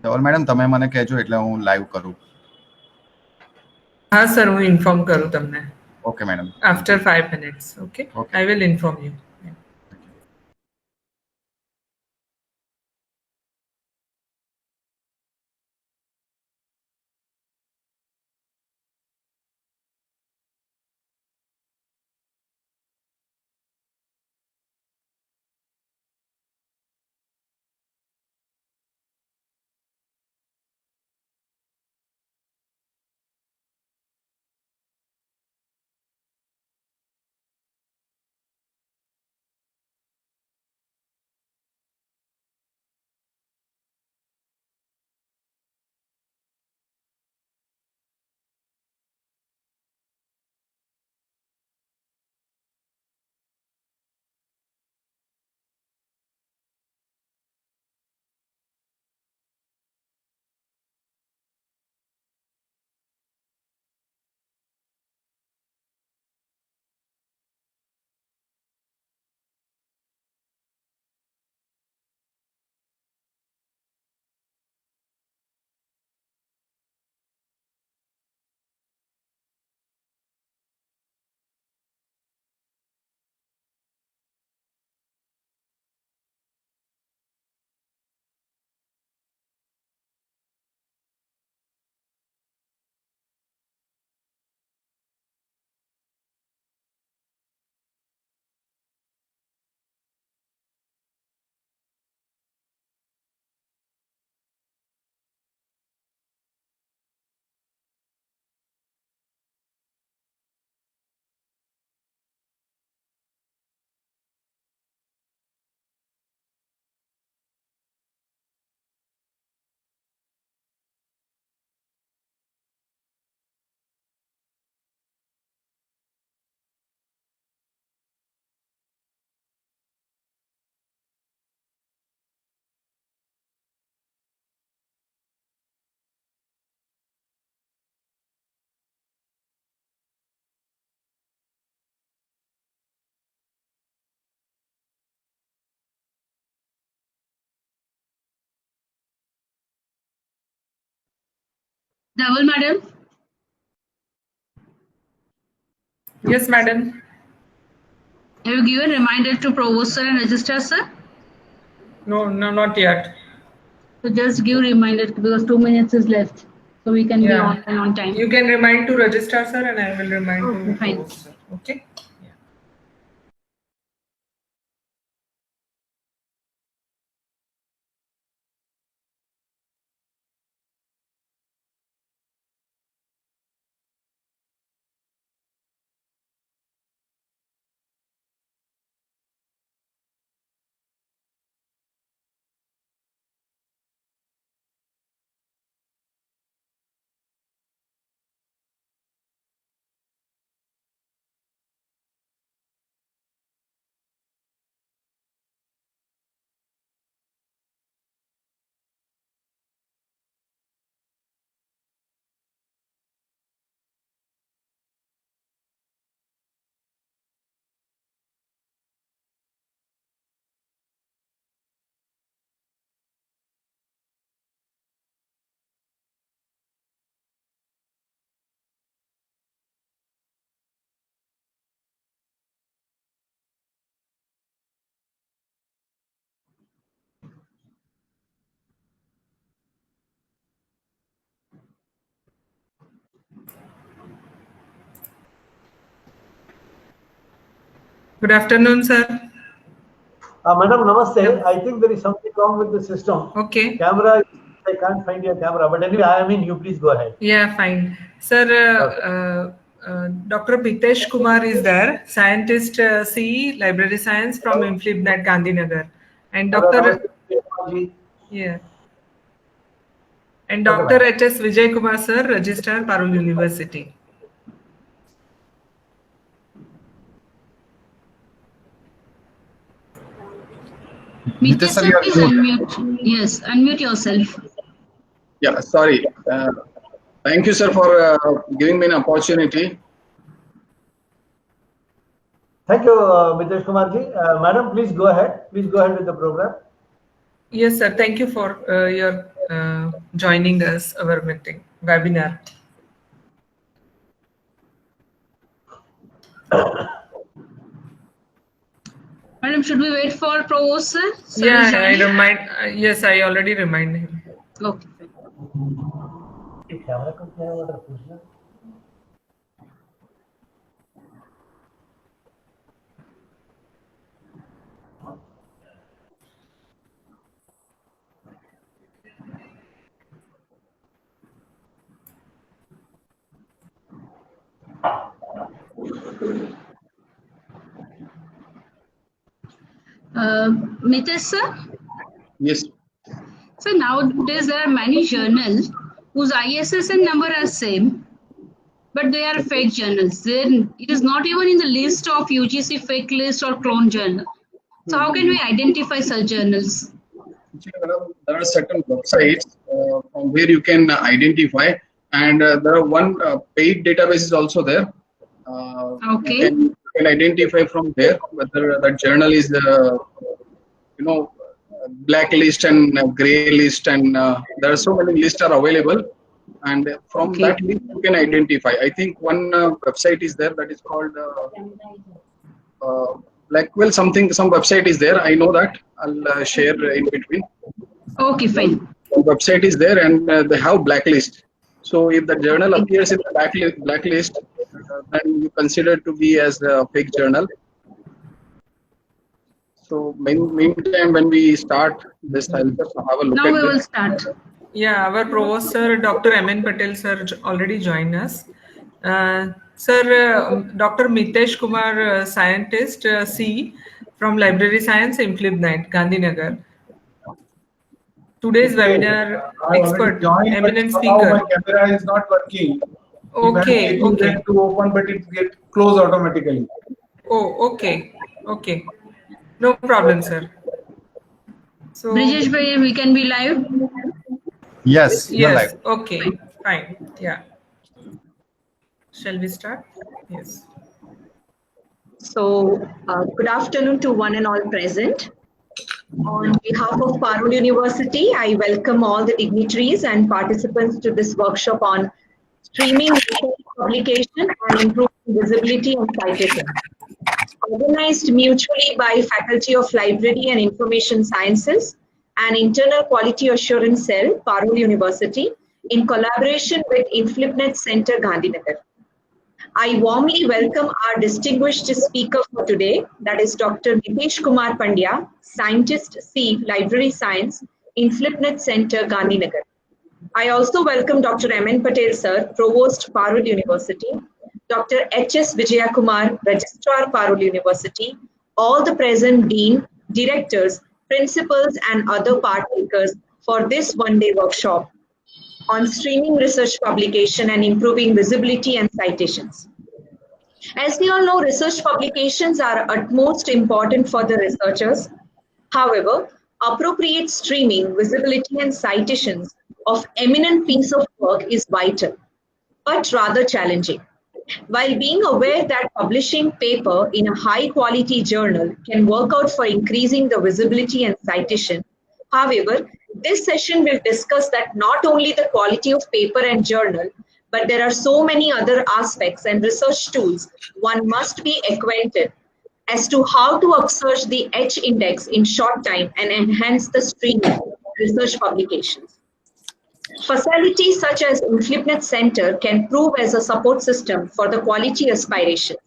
Dhaval madam તમે મને કહેજો એટલે હું લાઈવ કરું. હા સર, હું ઇન્ફોર્મ કરું તમને. Okay madam. After 5 minutes, okay? Okay. I will inform you. Dhaval madam? Yes, madam. Have you given reminder to Provost sir and Registrar sir? No, not yet. So just give reminder because 2 minutes is left. So we can be on time. You can remind to Registrar sir and I will remind to fine. Provost sir. Okay? Good afternoon, sir. Madam, namaste. Yeah. I think there is something wrong with the system. Okay. Camera, I can't find your camera. But anyway, I am in. You please go ahead. Yeah, fine. Sir, Dr. Mitesh Kumar is there, scientist CE, Library Science from INFLIBNET, Gandhinagar. And Dr. Yeah. And Dr. Okay, H.S. Vijay Kumar, sir, Registrar, Parul University. Mitesh sir, please unmute. Yes, unmute yourself. Yeah, sorry. Thank you, sir, for giving me an opportunity. Thank you, Mitesh Kumarji. Madam, please go ahead. Please go ahead with the program. Yes, sir. Thank you for your joining us our meeting webinar. Madam, should we wait for Provost, sir? Sir Yeah, is I joining? remind. Yes, I already remind him. Okay. ये camera कब क्या है वो पूछना Mitesh, sir? Yes. So nowadays there are many journals whose ISSN number are same, but they are fake journals. Then it is not even in the list of UGC fake list or clone journal. So how can we identify such journals? There are certain websites from where you can identify, and there are one paid database is also there. Okay. You can identify from there whether that journal is blacklist and gray list, and there are so many lists are available, and from Okay. that list you can identify. I think one website is there that is called Blackwell something. Some website is there. I know that. I'll share in between. Okay, fine. The website is there, and they have blacklist. So if the journal appears in the blacklist, then you consider to be as a fake journal. So meantime, when we start this, I'll just have a look Now at we this. will start. Yeah, our provost sir, Dr. M.N. Patel sir, already joined us. Sir, Dr. Mitesh Kumar, scientist, C, from Library Science, INFLIBNET, Gandhinagar. Today's webinar I already expert, joined, but eminent somehow my speaker. camera is not working. Okay, If I'm okay. getting to open, but it get closed automatically. Oh, okay, okay. No problem, sir. So, Brijesh bhai, we can be live. Yes, you're yes, live. okay, fine. Yeah. Shall we start? Yes. So, good afternoon to one and all present. On behalf of Parul University, I welcome all the dignitaries and participants to this workshop on streaming research publication and improving visibility and citation. Organized mutually by Faculty of Library and Information Sciences and Internal Quality Assurance Cell, Parul University, in collaboration with INFLIBNET Center, Gandhinagar. I warmly welcome our distinguished speaker for today, that is Dr. Mitesh Kumar Pandya, Scientist C, Library Science, INFLIBNET Center, Gandhinagar. I also welcome Dr. M.N. Patel Sir, Provost, Parul University, Dr. H.S. Vijayakumar, Registrar, Parul University, all the present Dean, Directors, Principals and other partakers for this one-day workshop on streaming research publication and improving visibility and citations. As we all know, research publications are utmost important for the researchers. However, appropriate streaming, visibility and citations of eminent piece of work is vital, but rather challenging. While being aware that publishing paper in a high quality journal can work out for increasing the visibility and citation, however, this session will discuss that not only the quality of paper and journal, but there are so many other aspects and research tools one must be acquainted as to how to search the H index in short time and enhance the streaming research publications. Facilities such as INFLIBNET Center can prove as a support system for the quality aspirations.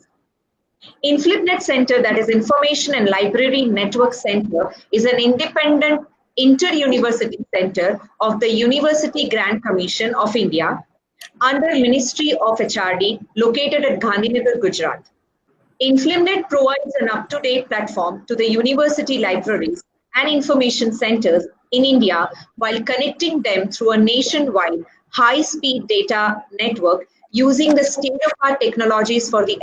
INFLIBNET Center, that is Information and Library Network Center, is an independent inter-university center of the University Grant Commission of India under Ministry of HRD located at Gandhinagar, Gujarat. INFLIBNET provides an up-to-date platform to the university libraries and information centers in India while connecting them through a nationwide high-speed data network using the state-of-the-art technologies for the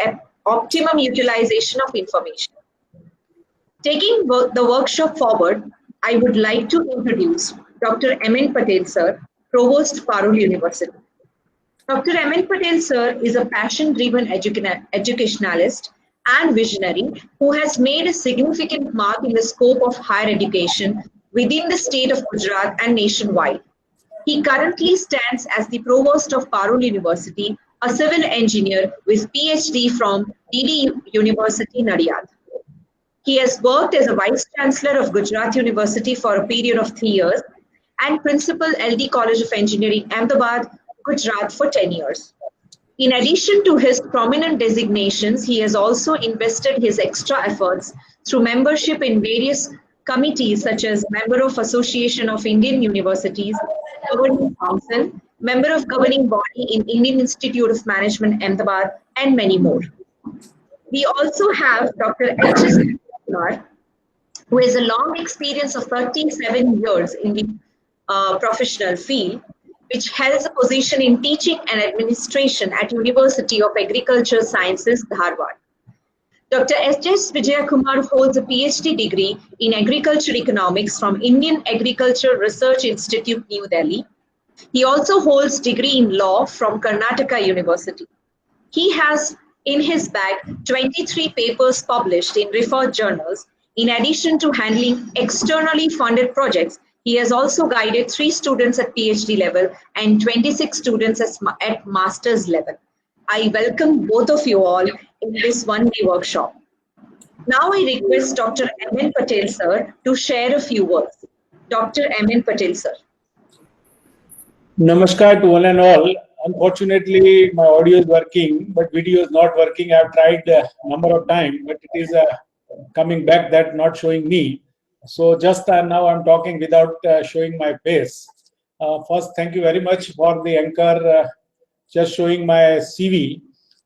optimum utilization of information. Taking the workshop forward, I would like to introduce Dr. M.N. Patel Sir, Provost, Parul University. Dr. M.N. Patel Sir is a passion-driven educationalist and visionary who has made a significant mark in the scope of higher education within the state of Gujarat and nationwide. He currently stands as the Provost of Parul University, a civil engineer with PhD from DD University, Nadiad. He has worked as a Vice Chancellor of Gujarat University for a period of 3 years and Principal LD College of Engineering, Ahmedabad, Gujarat for 10 years. In addition to his prominent designations, he has also invested his extra efforts through membership in various committees such as Member of Association of Indian Universities, Governing Council, Member of Governing Body in Indian Institute of Management, Ahmedabad, and many more. We also have Dr. H.S. who has a long experience of 37 years in the professional field, which has a position in teaching and administration at University of Agricultural Sciences, Dharwad. Dr. S.J. Vijayakumar holds a PhD degree in agriculture economics from Indian Agriculture Research Institute, New Delhi. He also holds degree in law from Karnataka University. He has in his bag 23 papers published in referred journals. In addition to handling externally funded projects, he has also guided 3 students at PhD level and 26 students at master's level. I welcome both of you all in this one-day workshop. Now I request Dr. M.N. Patel sir to share a few words. Dr. M.N. Patel sir. Namaskar to one and all. Unfortunately, my audio is working, but video is not working. I've tried a number of times, but it is coming back that not showing me. So just now I'm talking without showing my face. First, thank you very much for the anchor just showing my CV.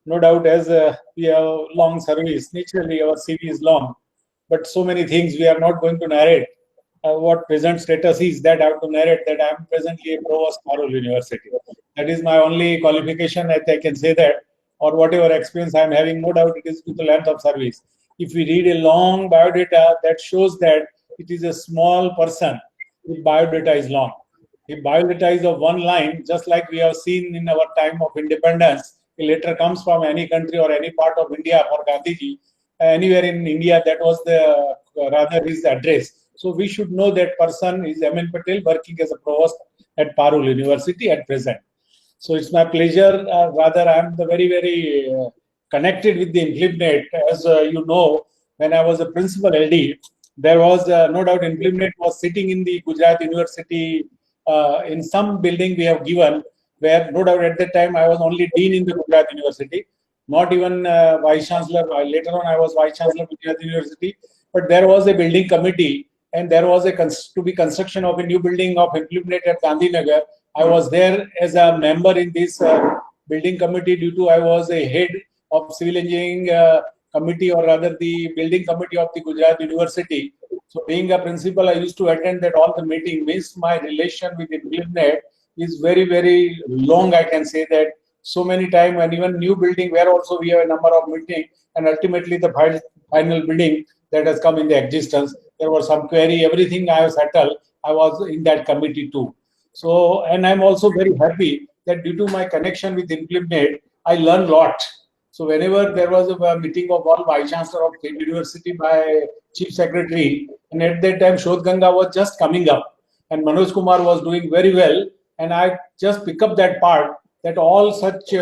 No doubt, as we have long service, naturally our CV is long, but so many things we are not going to narrate. What present status is that I have to narrate that I am presently a provost Parul University. That is my only qualification. I can say that, or whatever experience I am having, no doubt it is to the length of service. If we read a long biodata, that shows that it is a small person. The biodata is long. The biodata is of one line, just like we have seen in our time of independence. A letter comes from any country or any part of India for Gandhiji. Anywhere in India, that was the rather his address. So we should know that person is M.N. Patel, working as a provost at Parul University at present. So it's my pleasure. Rather, I am very connected with the INFLIBNET. As you know, when I was a principal LD, there was no doubt INFLIBNET was sitting in the Gujarat University in some building we have given, where no doubt at that time I was only dean in the Gujarat University, not even vice chancellor. Later on, I was vice chancellor of Gujarat University, but there was a building committee. And there was to be construction of a new building of INFLIBNET at Gandhinagar. I was there as a member in this building committee due to I was a head of civil engineering committee, or rather the building committee of the Gujarat University. So being a principal, I used to attend that all the meeting. Means my relation with INFLIBNET is very long. I can say that so many times, and even new building where also we have a number of meetings, and ultimately the final building that has come in the existence. There was some query, everything I have settled. I was in that committee too. So, and I'm also very happy that due to my connection with INFLIBNET, I learned a lot. So whenever there was a meeting of all vice chancellor of the university by chief secretary, and at that time Shodh Ganga was just coming up, and Manoj Kumar was doing very well, and I just pick up that part that all such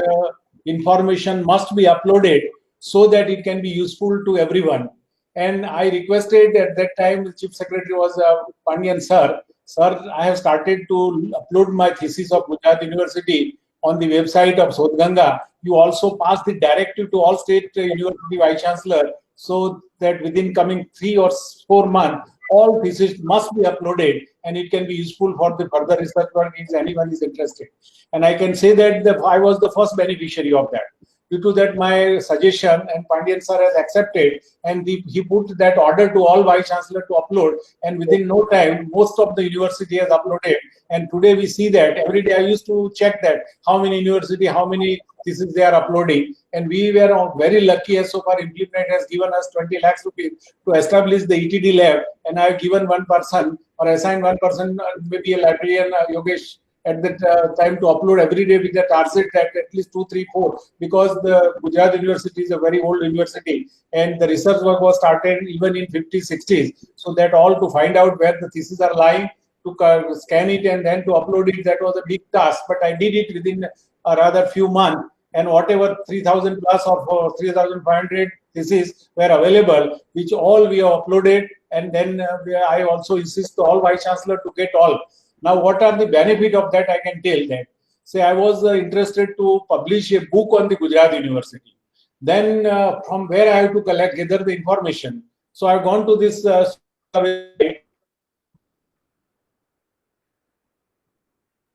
information must be uploaded so that it can be useful to everyone. And I requested at that time, the chief secretary was Pandya sir. Sir, I have started to upload my thesis of Gujarat University on the website of Shodh Ganga. You also pass the directive to all state university vice chancellor, so that within coming 3 or 4 months, all thesis must be uploaded, and it can be useful for the further research work if anyone is interested. And I can say that I was the first beneficiary of that. Due to that, my suggestion, and Pandya sir has accepted, and he put that order to all vice chancellor to upload, and within no time, most of the university has uploaded. And today we see that every day I used to check that how many university, how many thesis they are uploading, and we were very lucky as so far INFLIBNET has given us 20 lakhs rupees to establish the ETD lab, and I have given one person or assigned one person, maybe a librarian, Yogesh, at that time to upload every day with the target that at least 2, 3, 4, because the Gujarat University is a very old university and the research work was started even in 50s, 60s. So that all to find out where the theses are lying, to scan it and then to upload it. That was a big task, but I did it within a rather few months. And whatever 3,000 plus or 3,500 theses were available, which all we have uploaded. And then I also insist to all Vice Chancellor to get all. Now, what are the benefit of that? I can tell that. Say, I was interested to publish a book on the Gujarat University. Then from where I have to gather the information. So I've gone to this website.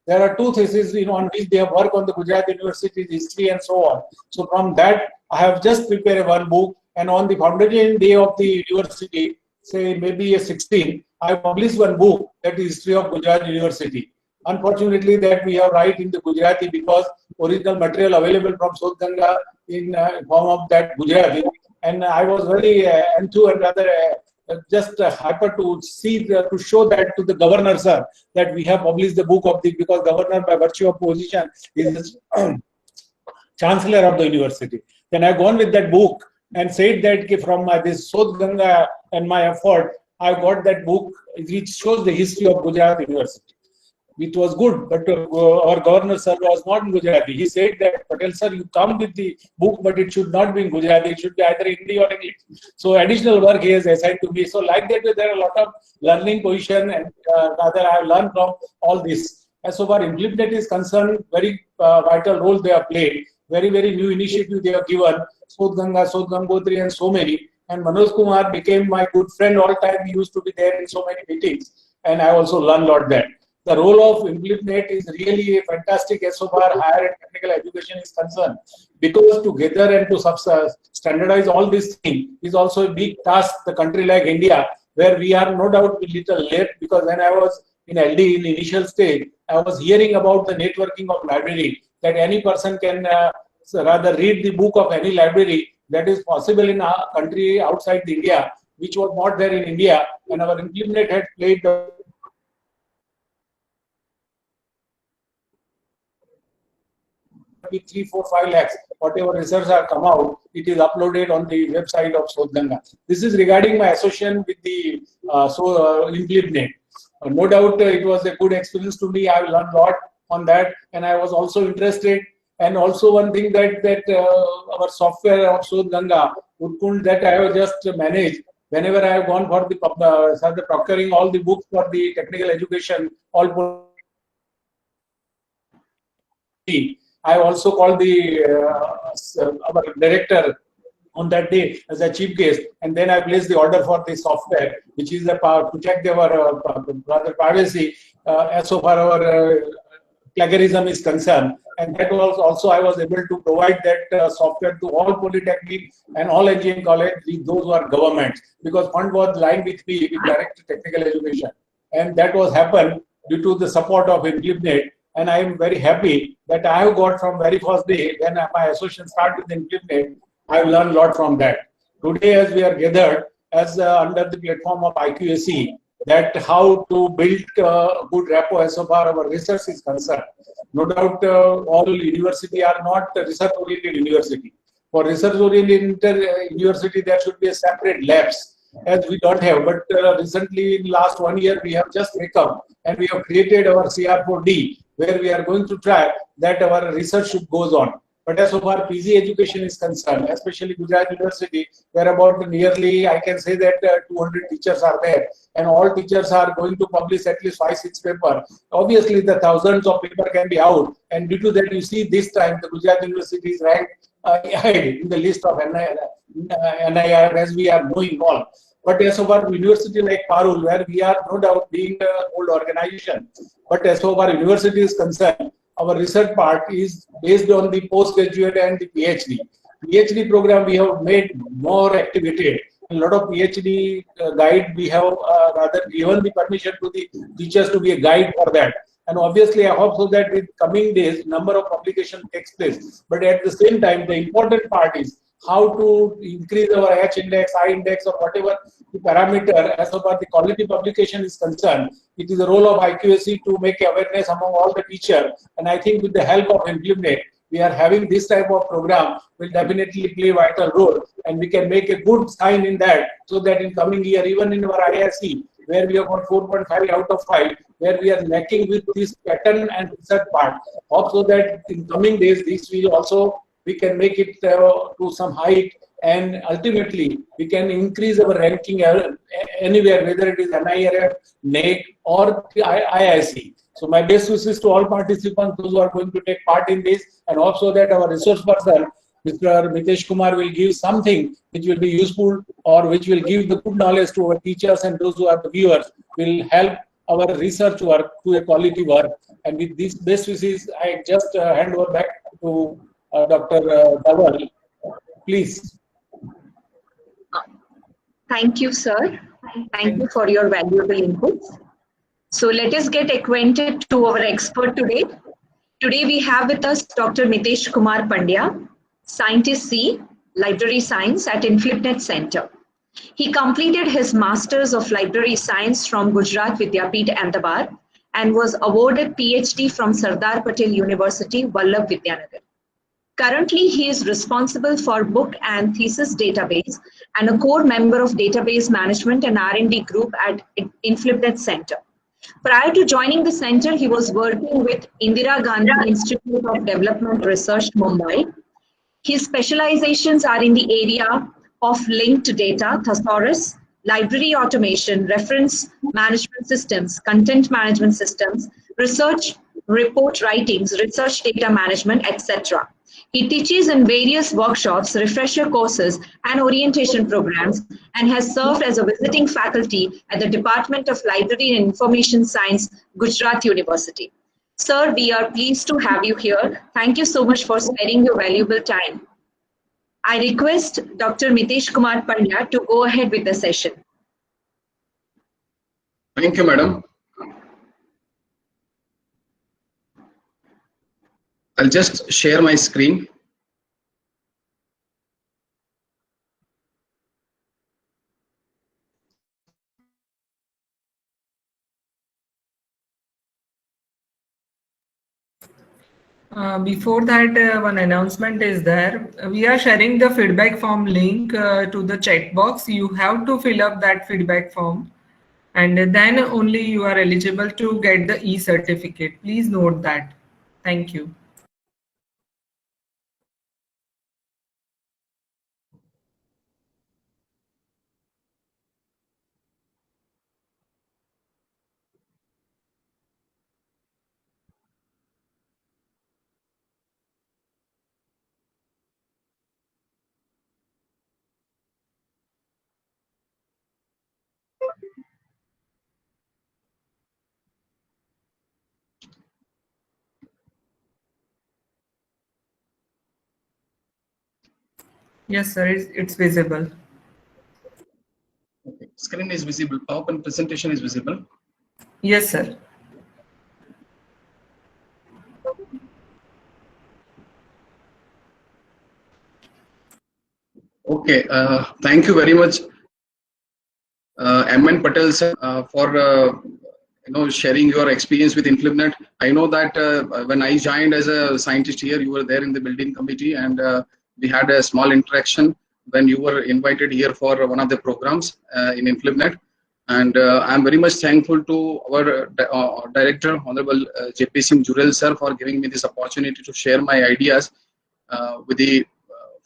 There are two theses on which they have worked on the Gujarat University's history and so on. So from that, I have just prepared one book, and on the foundation day of the university, say maybe a 16, I published one book, that is History of Gujarat University. Unfortunately, that we have write in the Gujarati because original material available from Sodh Ganga in form of that Gujarati, and I was very enthused and rather just hyper to see to show that to the governor, sir, that we have published the book of the, because governor by virtue of position is chancellor of the university. Then I gone with that book and said that from my this Sodh Ganga and my effort, I got that book which shows the history of Gujarat University. It was good, but our governor sir was not in Gujarati. He said that, Patel sir, you come with the book, but it should not be in Gujarati. It should be either Hindi or English. So additional work he has assigned to me. So like that, there are a lot of learning position, and rather I have learned from all this. As so far INFLIBNET is concerned, very vital role they have played. Very, very new initiative they have given. Sodh Ganga, Sodh Gangotri, and so many. And Manoj Kumar became my good friend all time. He used to be there in so many meetings, and I also learned a lot there. The role of INFLIBNET is really fantastic as so far higher and technical education is concerned, because to gather and to standardize all these things is also a big task. The country like India, where we are no doubt a little late, because when I was in LD in the initial stage, I was hearing about the networking of library, that any person can rather read the book of any library. That is possible in our country outside India, which was not there in India, and our INFLIBNET had played the 3, 4, 5 lakhs, whatever research have come out, it is uploaded on the website of Sodh Ganga. This is regarding my association with the INFLIBNET. No doubt it was a good experience to me. I learned a lot on that, and I was also interested. And also one thing that our software of Sodh Ganga, Utkund, that I have just managed. Whenever I have gone for the procuring all the books for the technical education, all I also called the our director on that day as a chief guest, and then I placed the order for the software, which is to check our privacy as so far our plagiarism is concerned. And that was also I was able to provide that software to all polytechnic and all engineering college, those who are governments, because fund was lying with me with direct technical education, and that was happened due to the support of INFLIBNET. And I am very happy that I have got from very first day when my association started with INFLIBNET, I have learned a lot from that. Today, as we are gathered as under the platform of IQAC, that how to build good rapport as far our research is concerned. No doubt all university are not research-oriented university. For research-oriented university, there should be a separate labs, as we don't have. But recently, in the last 1 year, we have just recovered and we have created our CR4D, where we are going to try that our research should goes on. But as far as PG education is concerned, especially Gujarat University, where about nearly, I can say that 200 teachers are there, and all teachers are going to publish at least 5-6 papers. Obviously, the thousands of papers can be out, and due to that, you see this time the Gujarat University is ranked ahead in the list of NIR, as we are knowing all. But as far as university like Parul, where we are no doubt being an old organization, but as far as university is concerned, our research part is based on the postgraduate and the PhD. PhD program we have made more activated. A lot of PhD guide we have rather given the permission to the teachers to be a guide for that. And obviously, I hope so that in coming days, number of publication takes place. But at the same time, the important part is how to increase our H index, I index, or whatever the parameter as far as the quality publication is concerned. It is the role of IQAC to make awareness among all the teachers. And I think with the help of INFLIBNET, we are having this type of program will definitely play a vital role, and we can make a good sign in that, so that in coming year, even in our IISc, where we have got 4.5 out of 5, where we are lacking with this pattern and research part. Hope so that in coming days, this will also, we can make it to some height, and ultimately we can increase our ranking anywhere, whether it is NIRF, NET or IIC. So my best wishes to all participants, those who are going to take part in this, and also that our resource person, Mr. Mitesh Kumar, will give something which will be useful or which will give the good knowledge to our teachers and those who are the viewers, will help our research work to a quality work. And with these best wishes, I just hand over back to Dr. Dhaval. Please. Thank you, sir. Thank you for your valuable inputs. So let us get acquainted to our expert today. Today we have with us Dr. Mitesh Kumar Pandya, Scientist C, Library Science at INFLIBNET Center. He completed his Masters of Library Science from Gujarat Vidyapeeth, Ahmedabad, and was awarded PhD from Sardar Patel University, Vallabh Vidyanagar. Currently, he is responsible for book and thesis database and a core member of database management and R&D group at INFLIBNET Center. Prior to joining the center, he was working with Indira Gandhi Institute of Development Research, Mumbai. His specializations are in the area of linked data, thesaurus, library automation, reference management systems, content management systems, research report writings, research data management, etc. He teaches in various workshops, refresher courses, and orientation programs, and has served as a visiting faculty at the Department of Library and Information Science, Gujarat University. Sir, we are pleased to have you here. Thank you so much for sparing your valuable time. I request Dr. Mitesh Kumar Pandya to go ahead with the session. Thank you, madam. I'll just share my screen. Before that, one announcement is there. We are sharing the feedback form link to the chat box. You have to fill up that feedback form, and then only you are eligible to get the e-certificate. Please note that. Thank you. Yes, sir, it's visible. Okay. Screen is visible. PowerPoint presentation is visible. Yes, sir. Okay. Thank you very much, MN Patel sir, for sharing your experience with INFLIBNET. I know that when I joined as a scientist here, you were there in the building committee, and we had a small interaction when you were invited here for one of the programs in INFLIBNET. And I'm very much thankful to our director, Honorable J.P. Singh Jurel sir, for giving me this opportunity to share my ideas with the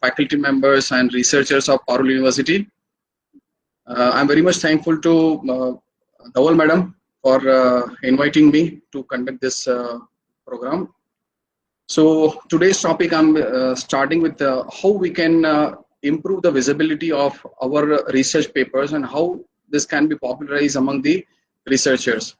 faculty members and researchers of Parul University. I'm very much thankful to Dhaval madam for inviting me to conduct this program. So today's topic, I'm starting with how we can improve the visibility of our research papers and how this can be popularized among the researchers.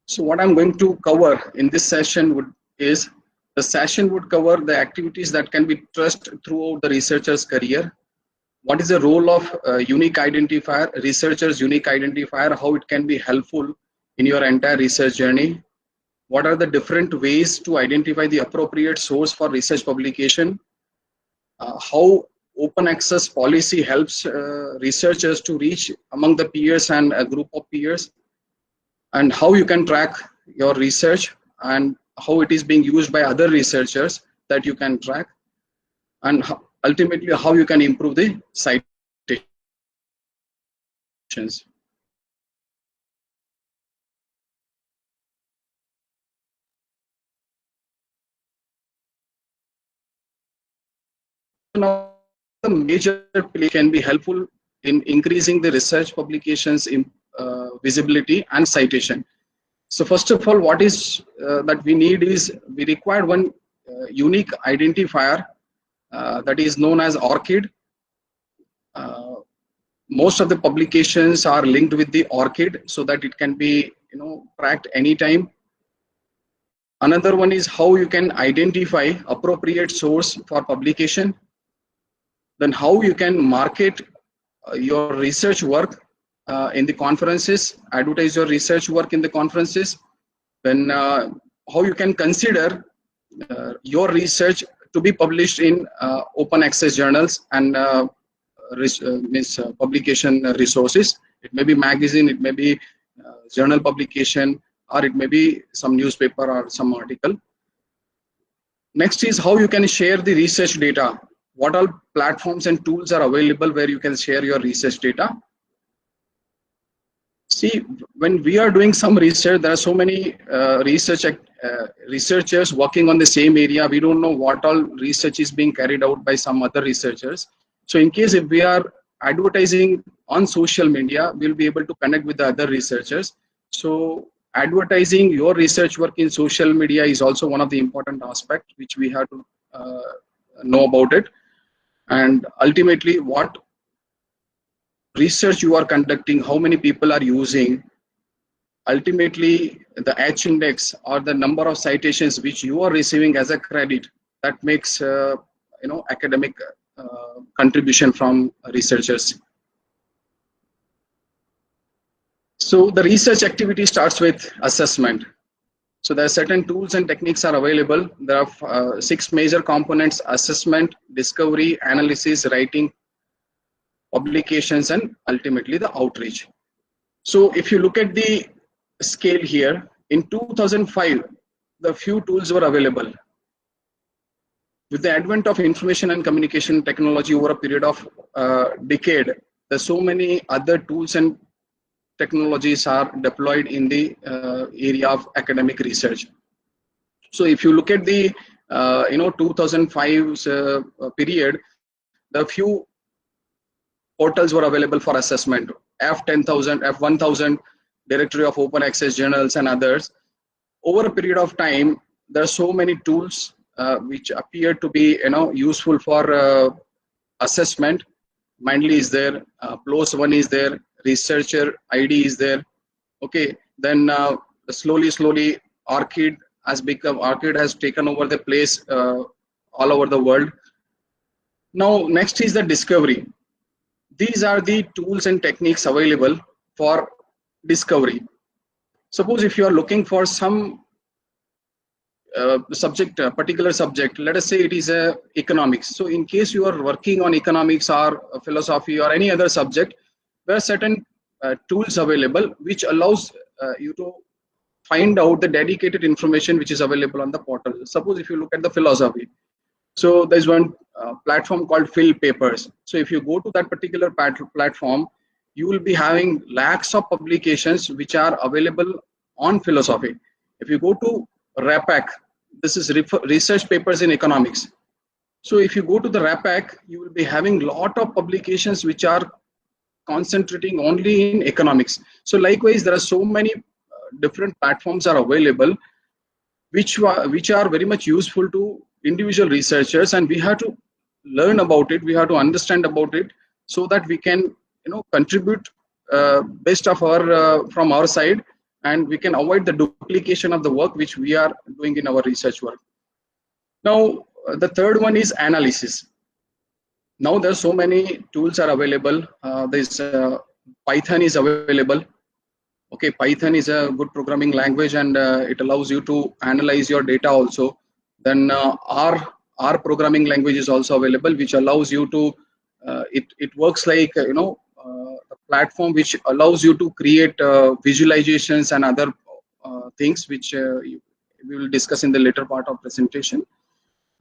So what I'm going to cover in this session is the session would cover the activities that can be traced throughout the researcher's career. What is the role of unique identifier, researcher's unique identifier, how it can be helpful in your entire research journey. What are the different ways to identify the appropriate source for research publication? How open access policy helps researchers to reach among the peers and a group of peers, and how you can track your research and how it is being used by other researchers that you can track, and ultimately how you can improve the citations. now the major play can be helpful in increasing the research publications in visibility and citation. So first of all, what is that we need is we require one unique identifier that is known as ORCID. Most of the publications are linked with the ORCID so that it can be tracked anytime. Another one is how you can identify appropriate source for publication. Then how you can market your research work in the conferences, advertise your research work in the conferences. Then how you can consider your research to be published in open access journals and publication resources. It may be magazine, it may be journal publication, or it may be some newspaper or some article. Next is how you can share the research data. What all platforms and tools are available where you can share your research data. See, when we are doing some research, there are so many researchers working on the same area. We don't know what all research is being carried out by some other researchers. So in case if we are advertising on social media, we'll be able to connect with the other researchers. So advertising your research work in social media is also one of the important aspects which we have to know about it. And ultimately, what research you are conducting, how many people are using, ultimately the H index or the number of citations which you are receiving as a credit, that makes academic contribution from researchers. So the research activity starts with assessment. So there are certain tools and techniques are available. There are 6 major components: assessment, discovery, analysis, writing, publications, and ultimately the outreach. So if you look at the scale here, in 2005, the few tools were available. With the advent of information and communication technology over a period of decade, there's so many other tools and technologies are deployed in the area of academic research. So if you look at the 2005's period, the few portals were available for assessment: F10,000, F1000, Directory of Open Access Journals, and others. Over a period of time, there are so many tools which appear to be useful for assessment. Mindly is there, PLOS One is there, Researcher ID is there. Okay, then slowly ORCID has taken over the place all over the world. Now next is the discovery. These are the tools and techniques available for discovery. Suppose if you are looking for some particular subject, let us say it is economics. So in case you are working on economics or philosophy or any other subject, there are certain tools available which allows you to find out the dedicated information which is available on the portal. Suppose if you look at the philosophy, so there's one platform called Phil Papers. So if you go to that particular platform, you will be having lakhs of publications which are available on philosophy. If you go to RAPAC, this is research papers in economics. So if you go to the RAPAC, you will be having lot of publications which are concentrating only in economics. So likewise, there are so many different platforms are available which are very much useful to individual researchers, and we have to learn about it, we have to understand about it, so that we can contribute best of our from our side, and we can avoid the duplication of the work which we are doing in our research work. Now the third one is analysis. Now there are so many tools are available. This Python is available. Okay, Python is a good programming language, and it allows you to analyze your data also. Then R programming language is also available, which allows you to it works like a platform which allows you to create visualizations and other things which we will discuss in the later part of presentation.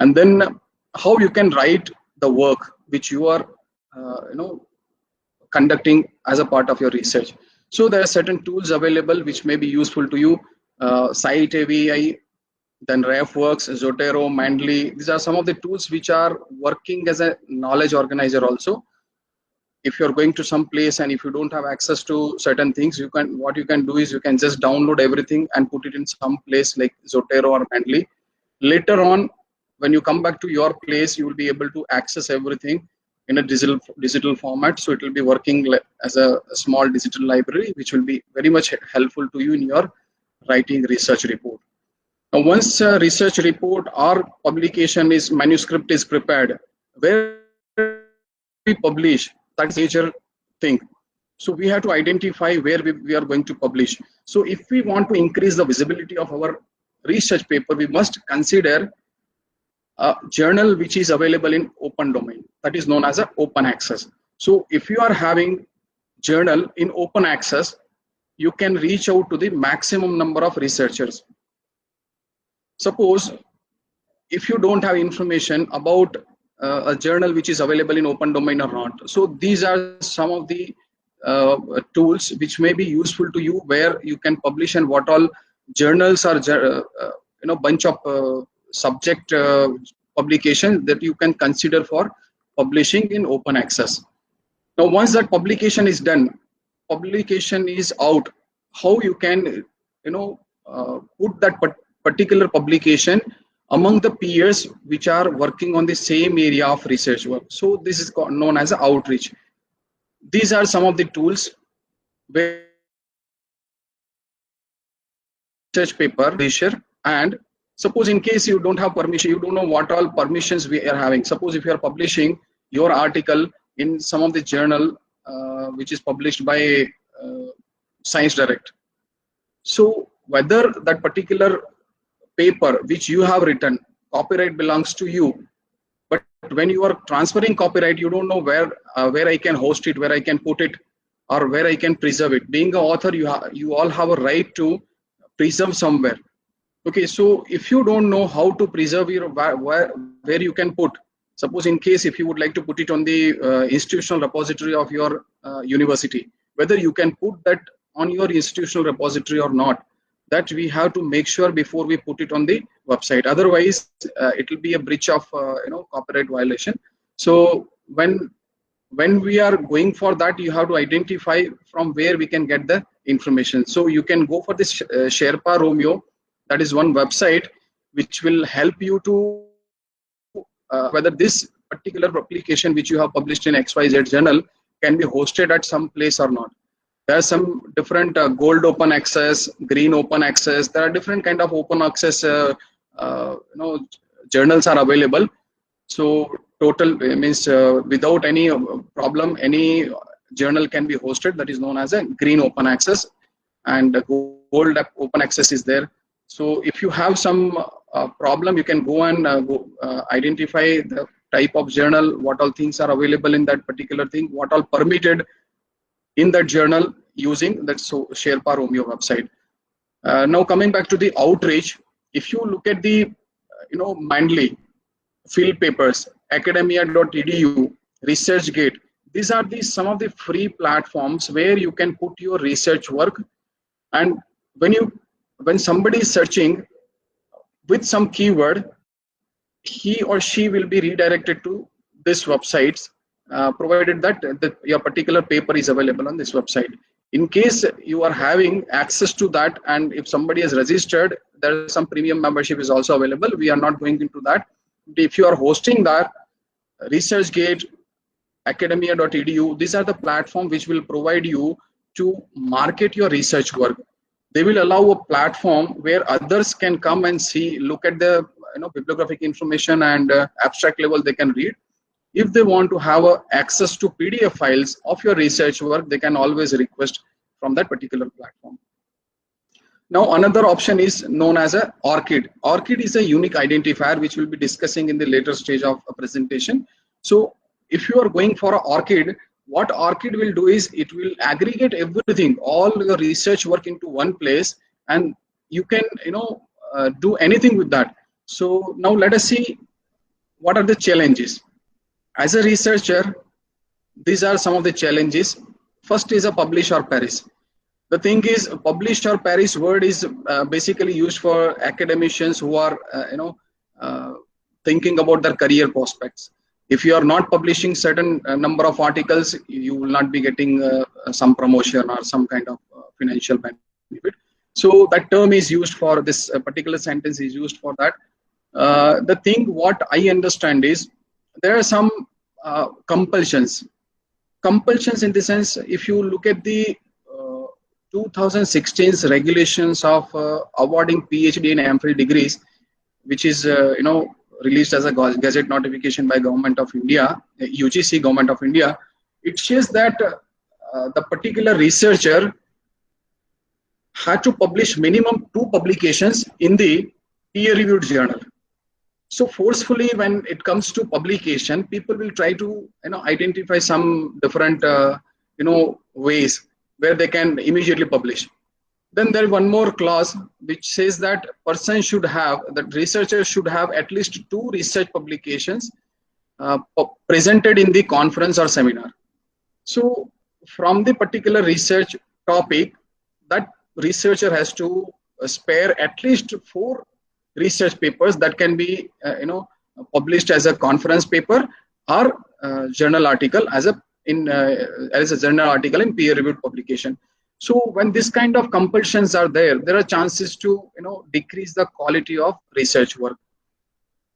And then how you can write the work which you are conducting as a part of your research. So there are certain tools available which may be useful to you. Cite AVI, then RefWorks, Zotero, Mandly. These are some of the tools which are working as a knowledge organizer also. If you're going to some place and if you don't have access to certain things, what you can do is you can just download everything and put it in some place like Zotero or Mandly. Later on, when you come back to your place, you will be able to access everything in a digital format. So it will be working as a small digital library, which will be very much helpful to you in your writing research report. Now, once a research report or publication is manuscript is prepared, where we publish, that's a major thing. So we have to identify where we are going to publish. So if we want to increase the visibility of our research paper, we must consider a journal which is available in open domain, that is known as a open access. So if you are having journal in open access, you can reach out to the maximum number of researchers. Suppose if you don't have information about a journal which is available in open domain or not, so these are some of the tools which may be useful to you, where you can publish and what all journals are bunch of subject publication that you can consider for publishing in open access. Now once that publication is done, publication is out, how you can put that particular publication among the peers which are working on the same area of research work. So this is known as outreach. These are some of the tools where research paper share. And suppose in case you don't have permission, you don't know what all permissions we are having. Suppose if you are publishing your article in some of the journal which is published by Science Direct. So whether that particular paper which you have written, copyright belongs to you, but when you are transferring copyright, you don't know where I can host it, where I can put it, or where I can preserve it. Being an author, you all have a right to preserve somewhere. Okay, so if you don't know how to preserve your where you can put, suppose in case if you would like to put it on the institutional repository of your university, whether you can put that on your institutional repository or not, that we have to make sure before we put it on the website. Otherwise, it will be a breach of copyright violation. So when we are going for that, you have to identify from where we can get the information. So you can go for this Sherpa Romeo. That is one website which will help you to whether this particular publication which you have published in XYZ journal can be hosted at some place or not. There are some different gold open access, green open access. There are different kind of open access journals are available. So total means without any problem, any journal can be hosted. That is known as a green open access, and gold open access is there. So if you have some problem, you can go and identify the type of journal, what all things are available in that particular thing, what all permitted in that journal using that Sherpa Romeo website. Now coming back to the outreach, if you look at the Mindly, field papers, academia.edu, ResearchGate, these are some of the free platforms where you can put your research work, and when somebody is searching with some keyword, he or she will be redirected to this websites, provided that your particular paper is available on this website. In case you are having access to that, and if somebody has registered, there is some premium membership is also available. We are not going into that. If you are hosting that, ResearchGate, academia.edu, these are the platform which will provide you to market your research work. They will allow a platform where others can come and see, look at the bibliographic information and abstract level they can read. If they want to have access to PDF files of your research work, they can always request from that particular platform. Now another option is known as a ORCID. ORCID is a unique identifier which we'll be discussing in the later stage of a presentation. So if you are going for a ORCID, what ORCID will do is it will aggregate everything, all your research work into one place, and you can do anything with that. So now let us see what are the challenges. As a researcher, these are some of the challenges. First is a publish or perish. The thing is, published or Paris word is basically used for academicians who are, thinking about their career prospects. If you are not publishing certain number of articles, you will not be getting some promotion or some kind of financial benefit. So that term is used for this particular sentence is used for that. The thing what I understand is there are some compulsions. Compulsions in the sense, if you look at the 2016's regulations of awarding PhD and MPhil degrees, which is released as a gazette notification by Government of India, UGC Government of India, it says that the particular researcher had to publish minimum 2 publications in the peer-reviewed journal. So forcefully, when it comes to publication, people will try to identify some different ways where they can immediately publish. Then there is one more clause which says that researcher should have at least 2 research publications presented in the conference or seminar. So from the particular research topic, that researcher has to spare at least 4 research papers that can be published as a conference paper or journal article as a journal article in peer-reviewed publication. So when this kind of compulsions are there, there are chances to decrease the quality of research work.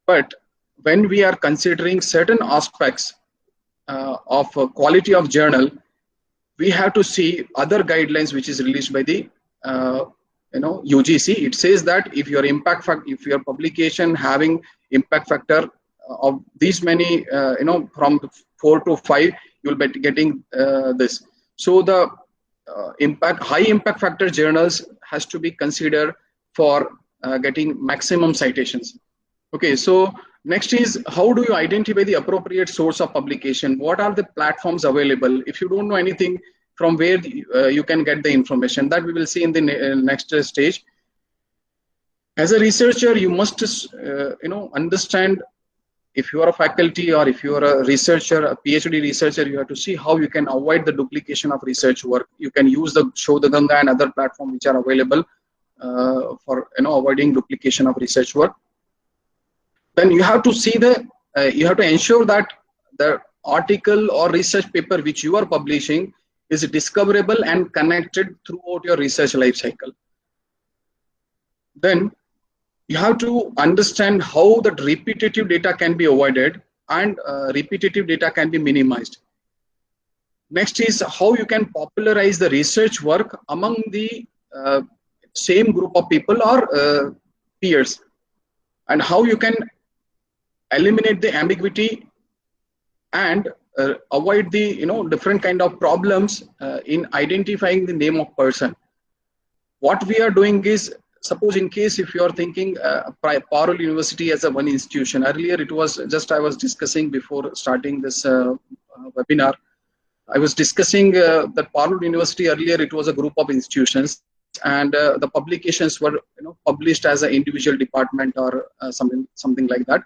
But when we are considering certain aspects of quality of journal, we have to see other guidelines which is released by the UGC. It says that if your if your publication having impact factor of these many from 4 to 5, you will be getting this. So the high impact factor journals has to be considered for getting maximum citations. Okay, so next is, how do you identify the appropriate source of publication? What are the platforms available? If you don't know anything, from where you can get the information, that we will see in the next stage. As a researcher, you must understand, if you are a faculty or if you are a researcher, a PhD researcher, you have to see how you can avoid the duplication of research work. You can use the Show the Ganga and other platforms which are available for avoiding duplication of research work. Then you have to see you have to ensure that the article or research paper which you are publishing is discoverable and connected throughout your research life cycle. Then you have to understand how that repetitive data can be avoided and repetitive data can be minimized. Next is how you can popularize the research work among the same group of people or peers, and how you can eliminate the ambiguity and avoid the different kind of problems in identifying the name of person. What we are doing is, suppose in case if you are thinking Parul University as a one institution, earlier it was just, I was discussing before starting this webinar, I was discussing that Parul University earlier it was a group of institutions, and the publications were published as an individual department or something like that.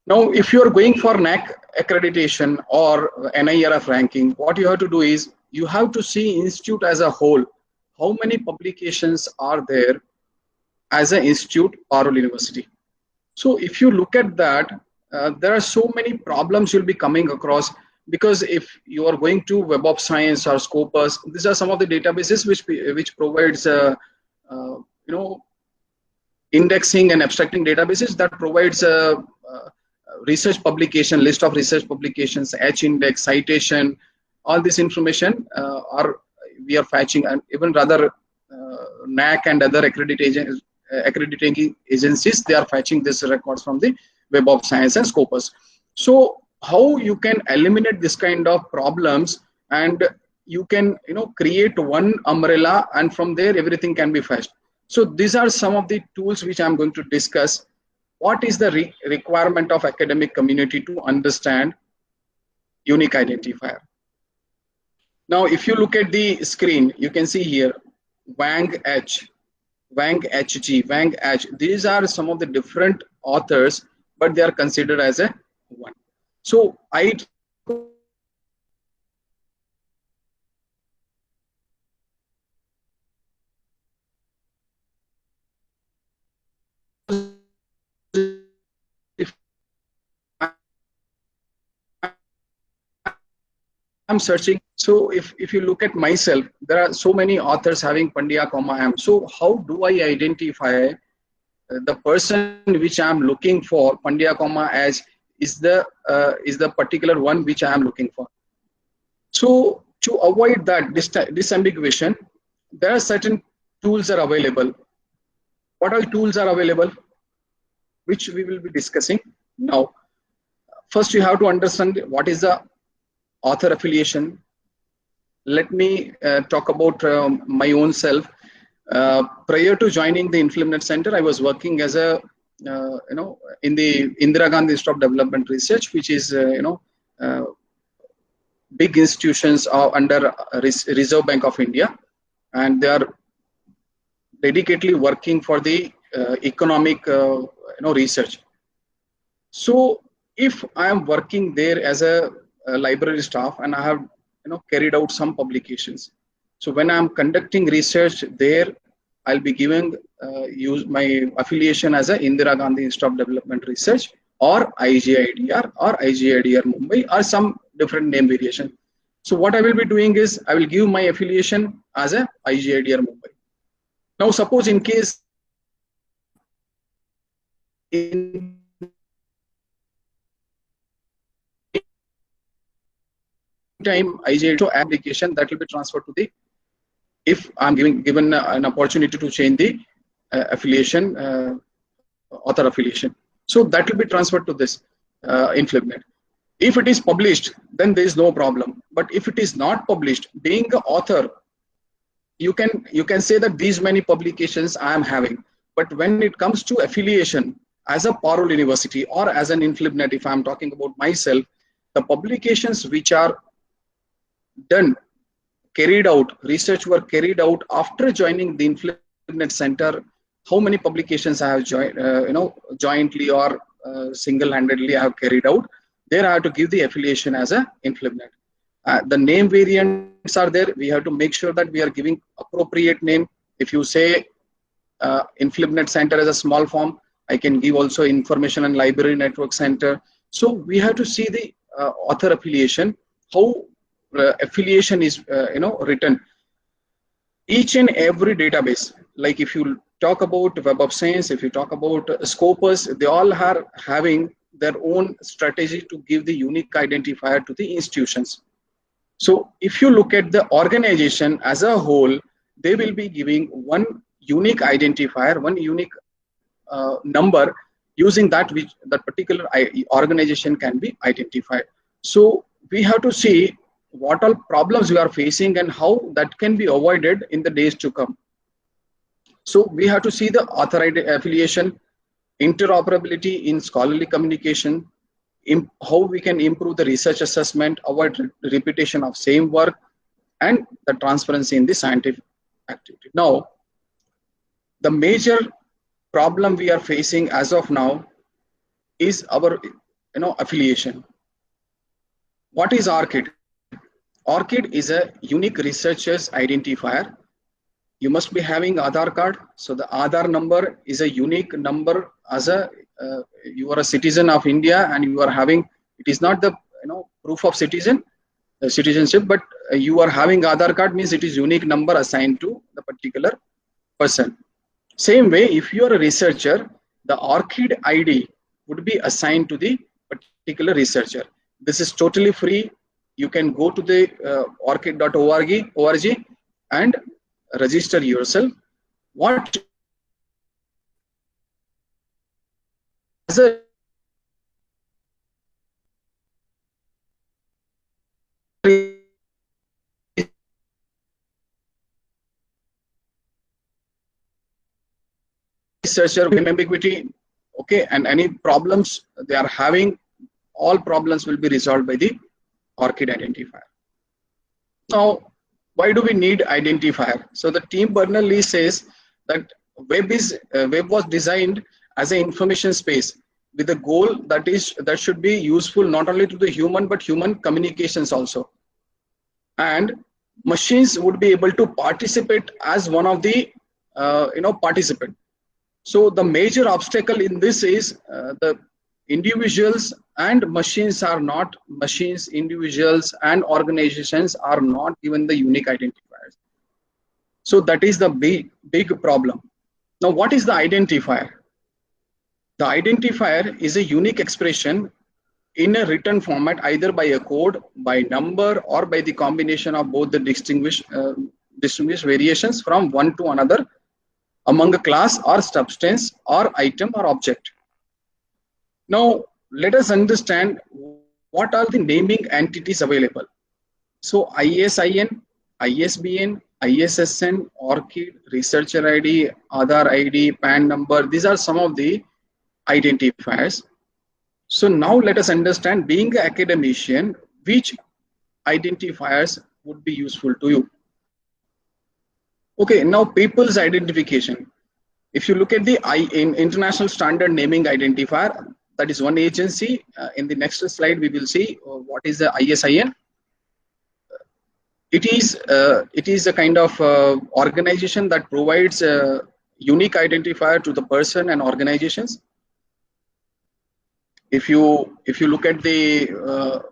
Now, if you are going for NAC accreditation or NIRF ranking, what you have to do is you have to see institute as a whole. How many publications are there as an institute, Parul University? So if you look at that, there are so many problems you'll be coming across, because if you are going to Web of Science or Scopus, these are some of the databases which provides indexing and abstracting databases that provides research publication, list of research publications, H-index, citation, all this information we are fetching, and even rather NAC and other accrediting agencies, they are fetching these records from the Web of Science and Scopus. So how you can eliminate this kind of problems, and you can create one umbrella, and from there everything can be fetched. So these are some of the tools which I'm going to discuss. What is the requirement of academic community to understand unique identifier? Now, if you look at the screen, you can see here Wang H, Wang HG, Wang H. These are some of the different authors, but they are considered as a one. So I . I'm searching. So if you look at myself, there are so many authors having Pandya, am. So how do I identify the person which I am looking for, Pandya, as is the particular one which I am looking for? So to avoid that disambiguation, there are certain tools are available. What all tools are available, which we will be discussing now. First, you have to understand what is the author affiliation. Let me talk about my own self. Prior to joining the INFLIBNET Center, I was working as a in the Indira Gandhi Institute of Development Research, which is big institutions are under Reserve Bank of India, and they are dedicatedly working for the economic research. So if I am working there as a library staff and I have carried out some publications, so when I am conducting research there, I'll be giving use my affiliation as a Indira Gandhi Institute of Development Research or IGIDR or IGIDR Mumbai or some different name variation. So what I will be doing is I will give my affiliation as a IGIDR Mumbai. Now suppose in case in time IGIDR application that will be transferred to the, if I'm given an opportunity to change the affiliation, author affiliation. So that will be transferred to this INFLIBNET. If it is published, then there is no problem. But if it is not published, being an author, you can say that these many publications I am having. But when it comes to affiliation as a Parul University or as an INFLIBNET, if I am talking about myself, the publications which are done, carried out, research work carried out after joining the INFLIBNET Center, how many publications I have jointly or single-handedly I have carried out, there I have to give the affiliation as a INFLIBNET. The name variants are there. We have to make sure that we are giving appropriate name. If you say INFLIBNET Center as a small form, I can give also Information and Library Network Center. So we have to see the author affiliation, how affiliation is written. Each and every database, like if you talk about Web of Science, if you talk about Scopus, they all are having their own strategy to give the unique identifier to the institutions. So if you look at the organization as a whole, they will be giving one unique identifier, one unique number, using that which that particular organization can be identified. So we have to see what all problems we are facing and how that can be avoided in the days to come. So we have to see the author affiliation, interoperability in scholarly communication, how we can improve the research assessment, avoid repetition of same work, and the transparency in the scientific activity. Now, the major problem we are facing as of now is our affiliation. What is ORCID? ORCID is a unique researcher's identifier. You must be having Aadhaar card. So the Aadhaar number is a unique number as a you are a citizen of India and you are having, it is not the proof of citizenship, but you are having Aadhaar card means it is unique number assigned to the particular person. Same way, if you are a researcher, the ORCID ID would be assigned to the particular researcher. This is totally free. You can go to the orchid.org and register yourself. What as a researcher with ambiguity, okay, and any problems they are having, all problems will be resolved by the ORCID identifier. Now, why do we need identifier? So the Tim Berners-Lee says that web was designed as an information space with a goal that should be useful not only to the human but human communications also, and machines would be able to participate as one of the participant. So the major obstacle in this is the individuals and machines are not, machines, individuals and organizations are not given the unique identifiers. So that is the big problem. Now, what is the identifier? The identifier is a unique expression in a written format, either by a code, by number, or by the combination of both the distinguished variations from one to another among a class or substance or item or object. Now, let us understand what are the naming entities available. So ISIN, ISBN, ISSN, ORCID, Researcher ID, Aadhaar ID, PAN number, these are some of the identifiers. So now let us understand, being an academician, which identifiers would be useful to you. Okay, now people's identification. If you look at the International Standard Naming Identifier, that is one agency. In the next slide, we will see what is the ISIN. It is a kind of organization that provides a unique identifier to the person and organizations. If you look at the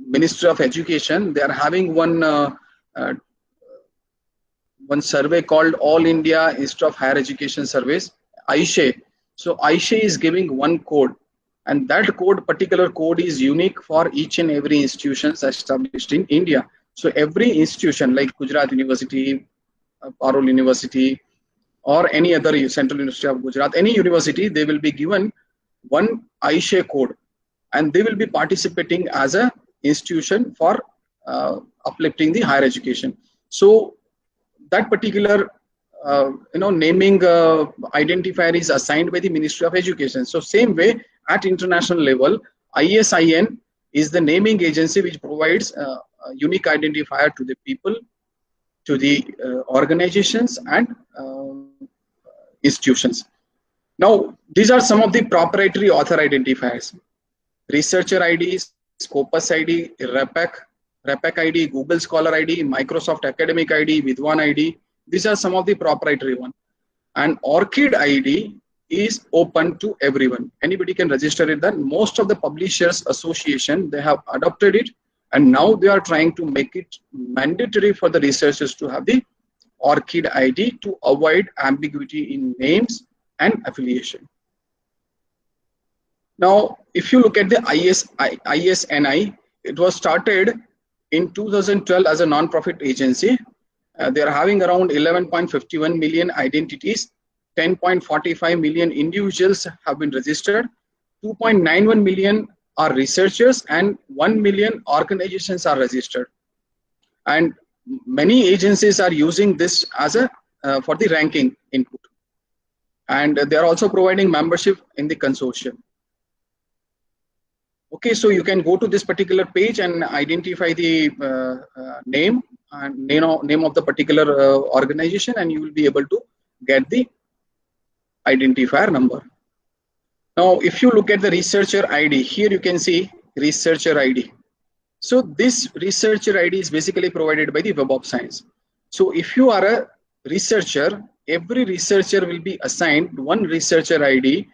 Ministry of Education, they are having one survey called All India Institute of Higher Education Surveys, AISHE. So AISHE is giving one code, and that particular code is unique for each and every institution established in India. So every institution like Gujarat University, Parul University, or any other Central University of Gujarat, any university, they will be given one AISHE code, and they will be participating as a institution for uplifting the higher education. So that particular naming identifier is assigned by the Ministry of Education. So same way at international level, ISIN is the naming agency which provides a unique identifier to the people, to the organizations and institutions. Now, these are some of the proprietary author identifiers: Researcher ID, Scopus ID, REPEC ID, Google Scholar ID, Microsoft Academic ID, Vidwan ID. These are some of the proprietary ones. And ORCID ID is open to everyone. Anybody can register it. Then most of the publishers association, they have adopted it, and now they are trying to make it mandatory for the researchers to have the ORCID ID to avoid ambiguity in names and affiliation. Now, if you look at the ISNI, it was started in 2012 as a non-profit agency. They are having around 11.51 million identities, 10.45 million individuals have been registered, 2.91 million are researchers, and 1 million organizations are registered. And many agencies are using this as a for the ranking input. And they are also providing membership in the consortium. Okay, so you can go to this particular page and identify the name and name of the particular organization, and you will be able to get the identifier number. Now, if you look at the researcher ID, here you can see researcher ID. So this researcher ID is basically provided by the Web of Science. So if you are a researcher, every researcher will be assigned one researcher ID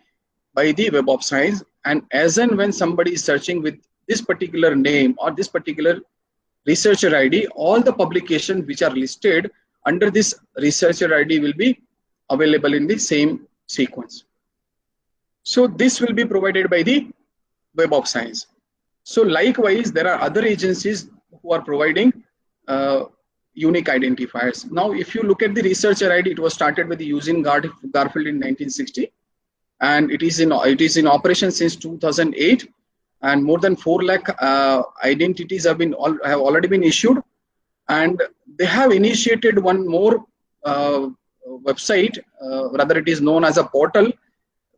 by the Web of Science, and as and when somebody is searching with this particular name or this particular researcher ID, all the publications which are listed under this researcher ID will be available in the same sequence. So this will be provided by the Web of Science. So likewise, there are other agencies who are providing unique identifiers. Now, if you look at the researcher ID, it was started with the Eugene Garfield in 1960, and it is in operation since 2008, and more than 4 lakh identities have already been issued, and they have initiated one more website, rather it is known as a portal,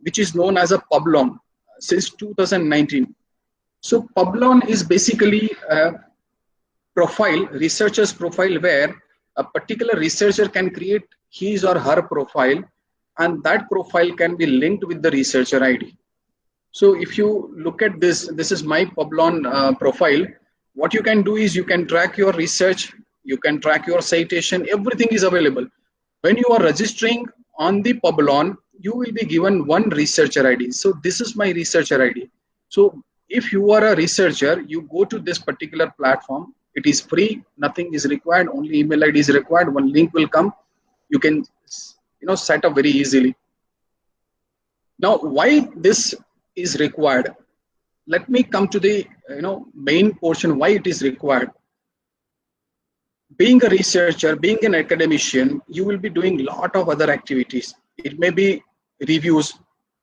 which is known as a Publon since 2019. So Publon is basically a profile, researcher's profile, where a particular researcher can create his or her profile, and that profile can be linked with the researcher ID. So if you look at this, this is my Publon profile. What you can do is you can track your research, you can track your citation, everything is available. When you are registering on the Publon, you will be given one researcher ID. So this is my researcher ID. So if you are a researcher, you go to this particular platform. It is free, nothing is required, only email ID is required. One link will come. You can set up very easily. Now, why this is required? Let me come to the main portion why it is required. Being a researcher, being an academician, you will be doing a lot of other activities. It may be reviews.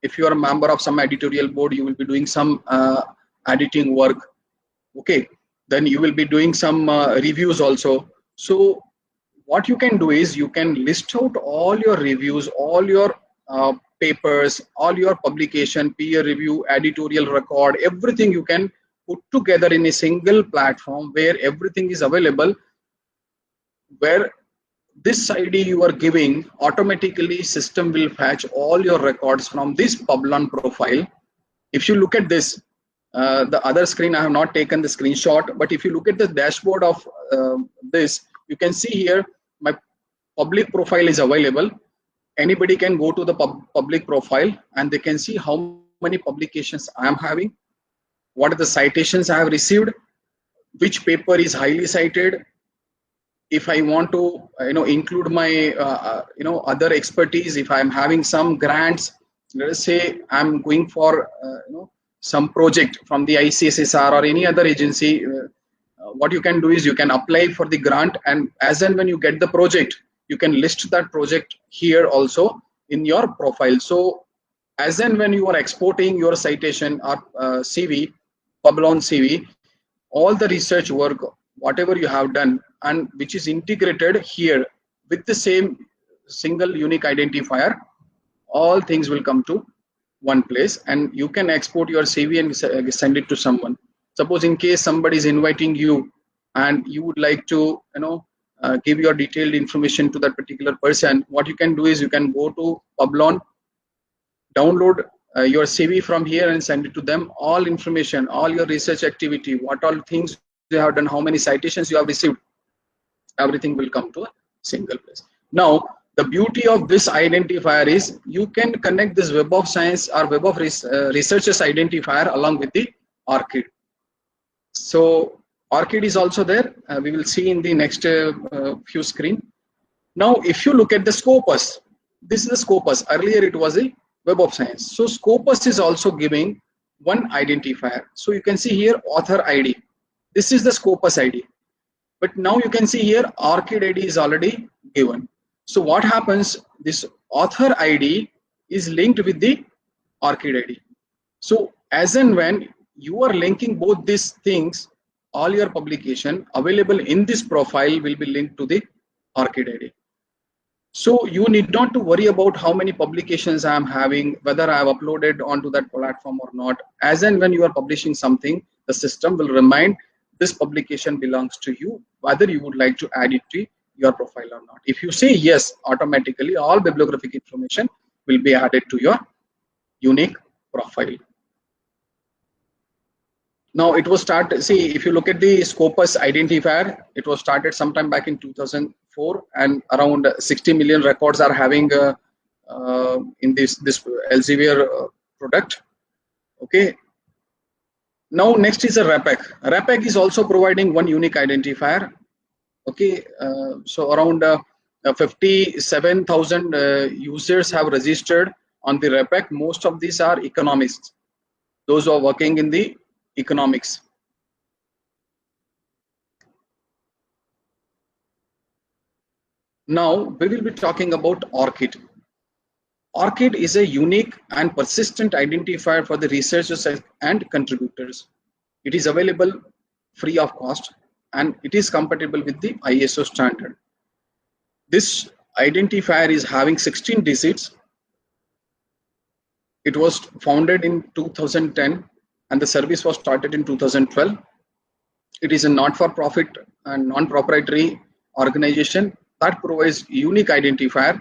If you are a member of some editorial board, you will be doing some editing work. Okay, then you will be doing some reviews also. So what you can do is you can list out all your reviews, all your papers, all your publication, peer review, editorial record, everything you can put together in a single platform where everything is available, where this ID you are giving, automatically system will fetch all your records from this Publon profile. If you look at this, the other screen, I have not taken the screenshot, but if you look at the dashboard of this, you can see here my public profile is available. Anybody can go to the public profile and they can see how many publications I am having, what are the citations I have received, which paper is highly cited. If I want to include my other expertise, if I'm having some grants, let us say I'm going for some project from the ICSSR or any other agency, what you can do is you can apply for the grant, and as and when you get the project, you can list that project here also in your profile. So as and when you are exporting your citation or CV, Publon CV, all the research work, whatever you have done, and which is integrated here with the same single unique identifier, all things will come to one place, and you can export your CV and send it to someone. Suppose in case somebody is inviting you and you would like to give your detailed information to that particular person, what you can do is you can go to Publon, download your CV from here and send it to them. All information, all your research activity, what all things you have done, how many citations you have received, everything will come to a single place. Now, the beauty of this identifier is you can connect this Web of Science or Web of Researchers identifier along with the ORCID. So ORCID is also there. We will see in the next few screen. Now, if you look at the Scopus, this is the Scopus. Earlier it was a Web of Science. So Scopus is also giving one identifier. So you can see here author ID. This is the Scopus ID. But now you can see here ORCID ID is already given. So what happens, this author ID is linked with the ORCID ID. So as and when you are linking both these things, all your publication available in this profile will be linked to the ORCID ID. So you need not to worry about how many publications I am having, whether I have uploaded onto that platform or not. As and when you are publishing something, the system will remind this publication belongs to you, whether you would like to add it to your profile or not. If you say yes, automatically all bibliographic information will be added to your unique profile. Now it was started, see, if you look at the Scopus identifier, it was started sometime back in 2004, and around 60 million records are having in this Elsevier product. Okay. Now next is a RAPEC. RAPEC is also providing one unique identifier. Okay, so around 57,000 users have registered on the RAPEC. Most of these are economists, those who are working in the economics. Now we will be talking about ORCID. ORCID is a unique and persistent identifier for the researchers and contributors. It is available free of cost and it is compatible with the ISO standard. This identifier is having 16 digits. It was founded in 2010 and the service was started in 2012. It is a not-for-profit and non-proprietary organization that provides unique identifier.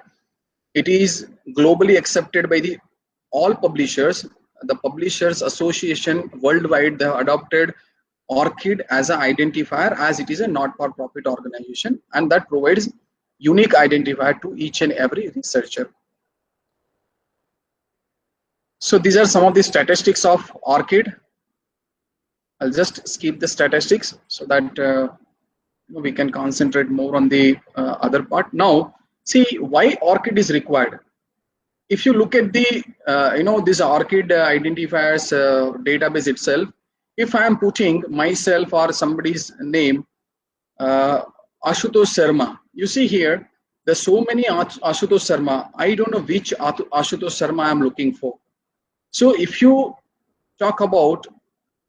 It is globally accepted by the all publishers. The Publishers Association worldwide, they have adopted ORCID as an identifier, as it is a not-for-profit organization, and that provides unique identifier to each and every researcher. So these are some of the statistics of ORCID. I'll just skip the statistics so that we can concentrate more on the other part. Now, see why ORCID is required. If you look at the this ORCID identifiers database itself, if I am putting myself or somebody's name, Ashutosh Sharma, you see here there's so many Ashutosh Sharma. I don't know which Ashutosh Sharma I'm looking for. So if you talk about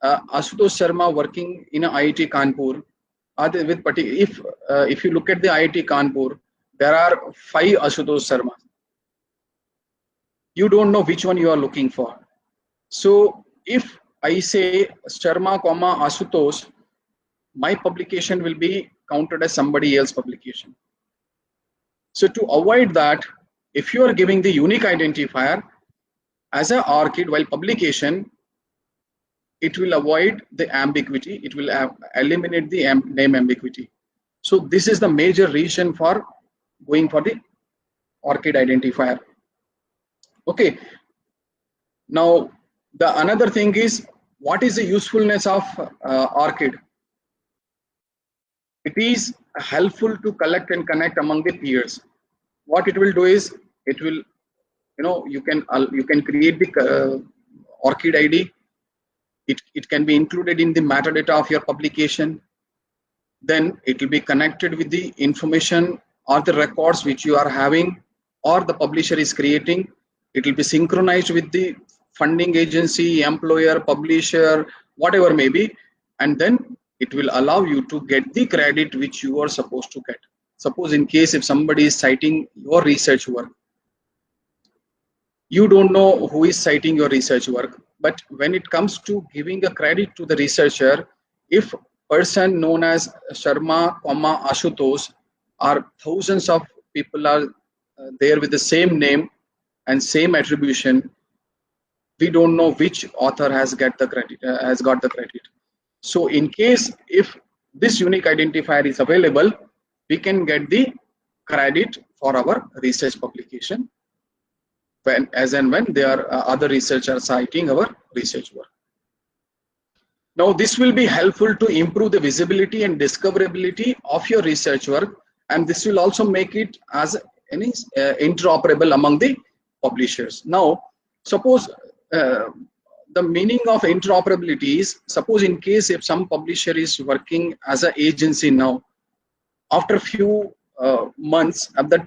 Ashutosh Sharma working in IIT Kanpur, if you look at the IIT Kanpur, there are 5 Ashutosh Sharma. You don't know which one you are looking for. So if I say Sharma, Ashutosh, my publication will be counted as somebody else's publication. So to avoid that, if you are giving the unique identifier as a ORCID while publication, it will avoid the ambiguity. It will eliminate the name ambiguity. So this is the major reason for going for the ORCID identifier. Okay. Now the another thing is, what is the usefulness of ORCID? It is helpful to collect and connect among the peers. What it will do is, it will, you can create the ORCID ID. It can be included in the metadata of your publication. Then it will be connected with the information or the records which you are having or the publisher is creating. It will be synchronized with the funding agency, employer, publisher, whatever may be, and then it will allow you to get the credit which you are supposed to get. Suppose in case if somebody is citing your research work, you don't know who is citing your research work, but when it comes to giving a credit to the researcher, if person known as Sharma, Ashutosh, or thousands of people are there with the same name and same attribution, we don't know which author has got the credit. So in case if this unique identifier is available, we can get the credit for our research publication as and when there are other researchers citing our research work. Now this will be helpful to improve the visibility and discoverability of your research work, and this will also make it as interoperable among the publishers. Now suppose the meaning of interoperability is, suppose in case if some publisher is working as an agency now, after few months that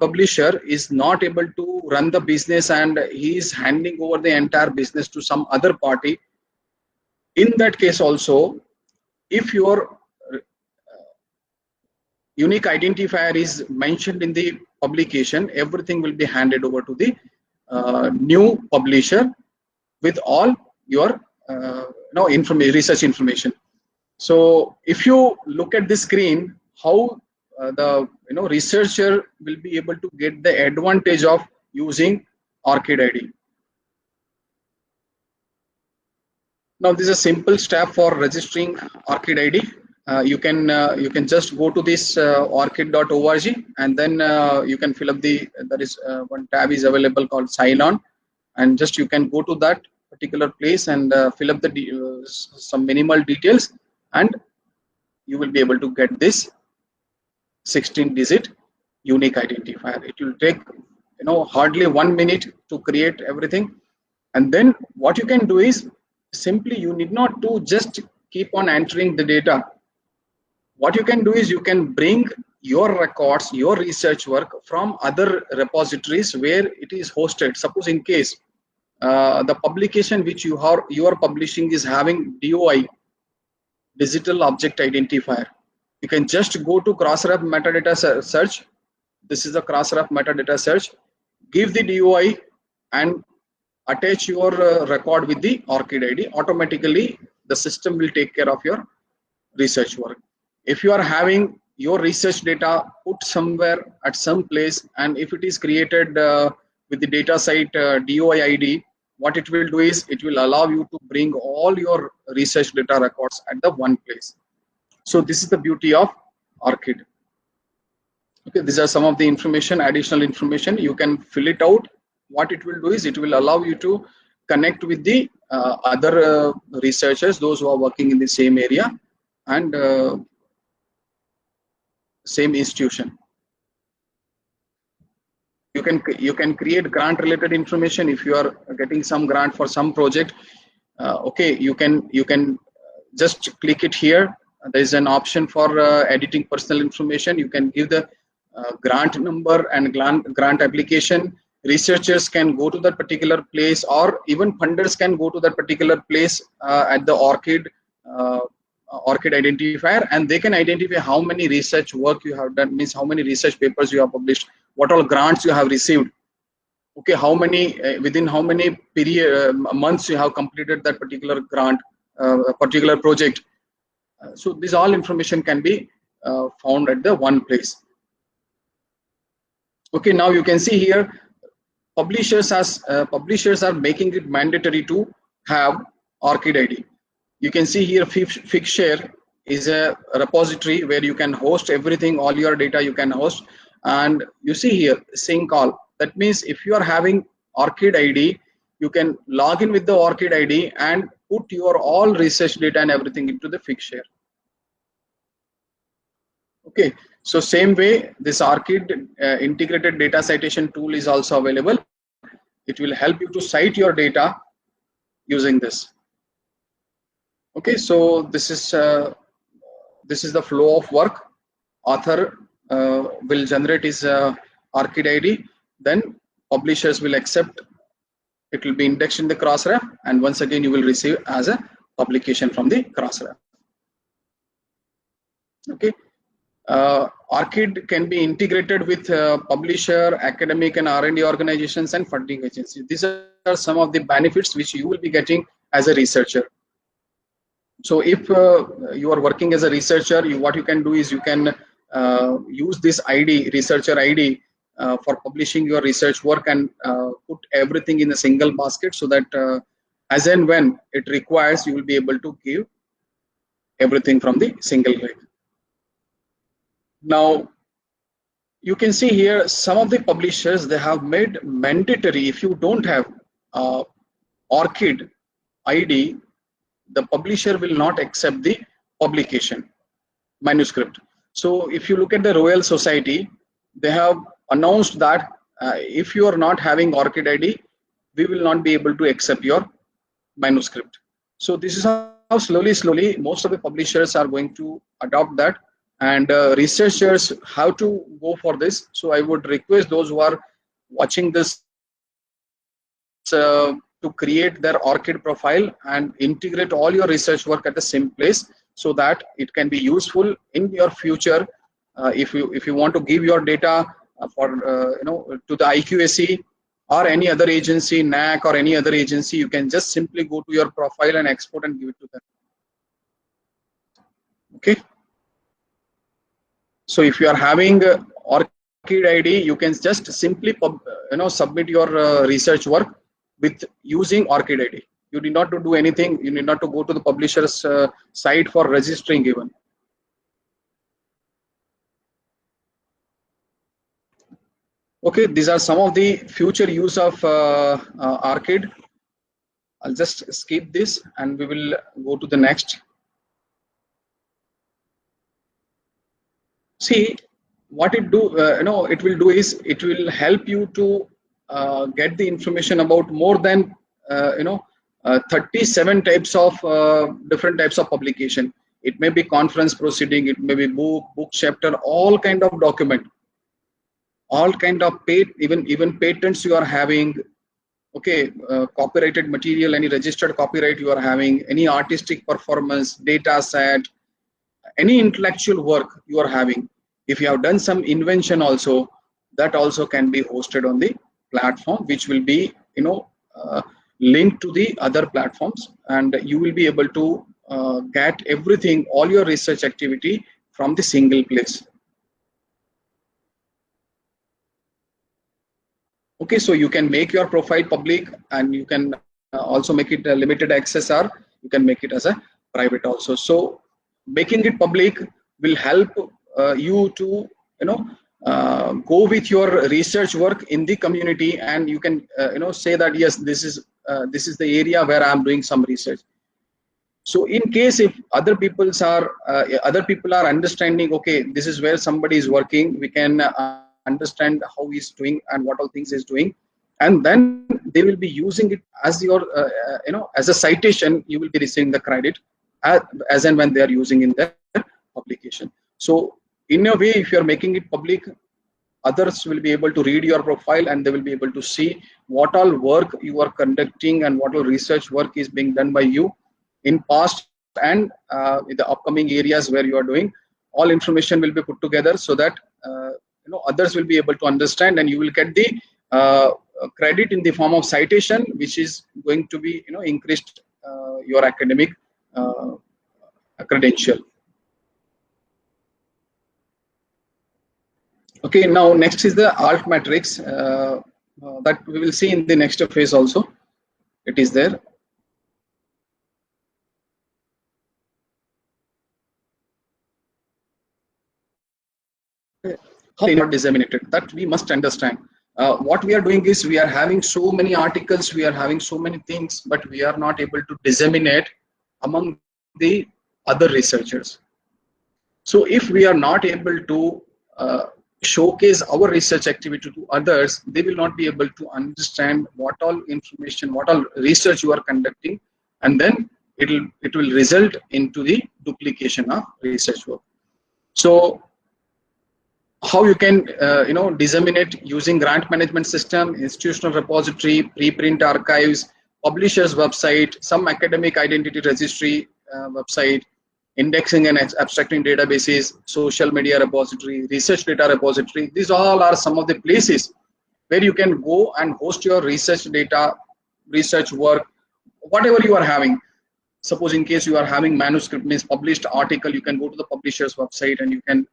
publisher is not able to run the business and he is handing over the entire business to some other party. In that case also, if your unique identifier is mentioned in the publication, everything will be handed over to the new publisher with all your research information. So if you look at the screen, how the researcher will be able to get the advantage of using ORCID ID. Now this is a simple step for registering ORCID ID. You can just go to this orchid.org, and then you can fill up there is one tab is available called Sign On, and just you can go to that particular place and fill up the some minimal details, and you will be able to get this 16-digit unique identifier. It will take hardly 1 minute to create everything, and then what you can do is simply you need not to just keep on entering the data. What you can do is you can bring your records, your research work from other repositories where it is hosted. Suppose in case the publication which you are publishing is having DOI, digital object identifier, you can just go to cross-ref metadata search. This is the cross-ref metadata search. Give the DOI and attach your record with the ORCID ID. Automatically the system will take care of your research work. If you are having your research data put somewhere at some place, and if it is created with the data site DOI ID, what it will do is it will allow you to bring all your research data records at the one place. So this is the beauty of ORCID. Okay, these are some of the information, additional information. You can fill it out. What it will do is it will allow you to connect with the other researchers, those who are working in the same area and same institution. You can create grant related information. If you are getting some grant for some project, okay, you can just click it here. There is an option for editing personal information. You can give the grant number and grant application. Researchers can go to that particular place, or even funders can go to that particular place at the ORCID identifier, and they can identify how many research work you have done, means how many research papers you have published, what all grants you have received, okay, how many within how many period months you have completed that particular grant, particular project. So this all information can be found at the one place. Okay, now you can see here publishers are making it mandatory to have ORCID ID. You can see here Figshare is a repository where you can host everything, all your data you can host. And you see here sync all. That means if you are having ORCID ID, you can log in with the ORCID ID and put your all research data and everything into the Figshare. Okay, so same way this ORCID integrated data citation tool is also available. It will help you to cite your data using this. Okay, so this is the flow of work. Author will generate his ORCID ID, then publishers will accept. It will be indexed in the Crossref, and once again you will receive as a publication from the Crossref. Okay, ORCID can be integrated with publisher, academic and R&D organizations and funding agencies. These are some of the benefits which you will be getting as a researcher. So if you are working as a researcher, what you can do is you can use this ID, researcher ID, for publishing your research work and put everything in a single basket, so that as and when it requires, you will be able to give everything from the single click. Now, you can see here some of the publishers, they have made mandatory, if you don't have ORCID ID, the publisher will not accept the publication manuscript. So if you look at the Royal Society, they have announced that if you are not having ORCID ID, we will not be able to accept your manuscript. So this is how slowly most of the publishers are going to adopt that, and researchers have to go for this. So I would request those who are watching this to create their ORCID profile and integrate all your research work at the same place, so that it can be useful in your future. If you want to give your data for to the IQAC or any other agency, NAC or any other agency, you can just simply go to your profile and export and give it to them. Okay. So if you are having ORCID ID, you can just simply submit your research work with using ORCID ID. You need not to do anything. You need not to go to the publisher's site for registering even. Okay, these are some of the future use of ORCID. I'll just skip this and we will go to the next. See, what it do, it will do is it will help you to get the information about more than 37 types of different types of publication. It may be conference proceeding, it may be book chapter, all kind of document, all kind of even patents you are having. Okay, copyrighted material, any registered copyright you are having, any artistic performance, data set, any intellectual work you are having. If you have done some invention also, that also can be hosted on the platform, which will be linked to the other platforms, and you will be able to get everything, all your research activity from the single place. Okay, so you can make your profile public, and you can also make it a limited access, or you can make it as a private also. So making it public will help you to go with your research work in the community, and you can say that yes, this is this is the area where I'm doing some research. So in case if other people are understanding, okay, this is where somebody is working, we can understand how he's doing and what all things he's doing, and then they will be using it as your as a citation. You will be receiving the credit as and when they are using in their publication. So in a way, if you are making it public, others will be able to read your profile and they will be able to see what all work you are conducting and what all research work is being done by you in past and in the upcoming areas where you are doing. All information will be put together so that others will be able to understand, and you will get the credit in the form of citation, which is going to be increased your academic credential. Okay, now next is the alt matrix that we will see in the next phase also. It is there. How they are disseminated, that we must understand. What we are doing is we are having so many articles, we are having so many things, but we are not able to disseminate among the other researchers. So if we are not able to showcase our research activity to others, they will not be able to understand what all information, what all research you are conducting, and then it will result into the duplication of research work. So how you can disseminate using grant management system, institutional repository, preprint archives, publishers website, some academic identity registry website, indexing and abstracting databases, social media repository, research data repository. These all are some of the places where you can go and host your research data, research work, whatever you are having. Suppose in case you are having manuscript, means published article, you can go to the publisher's website and you can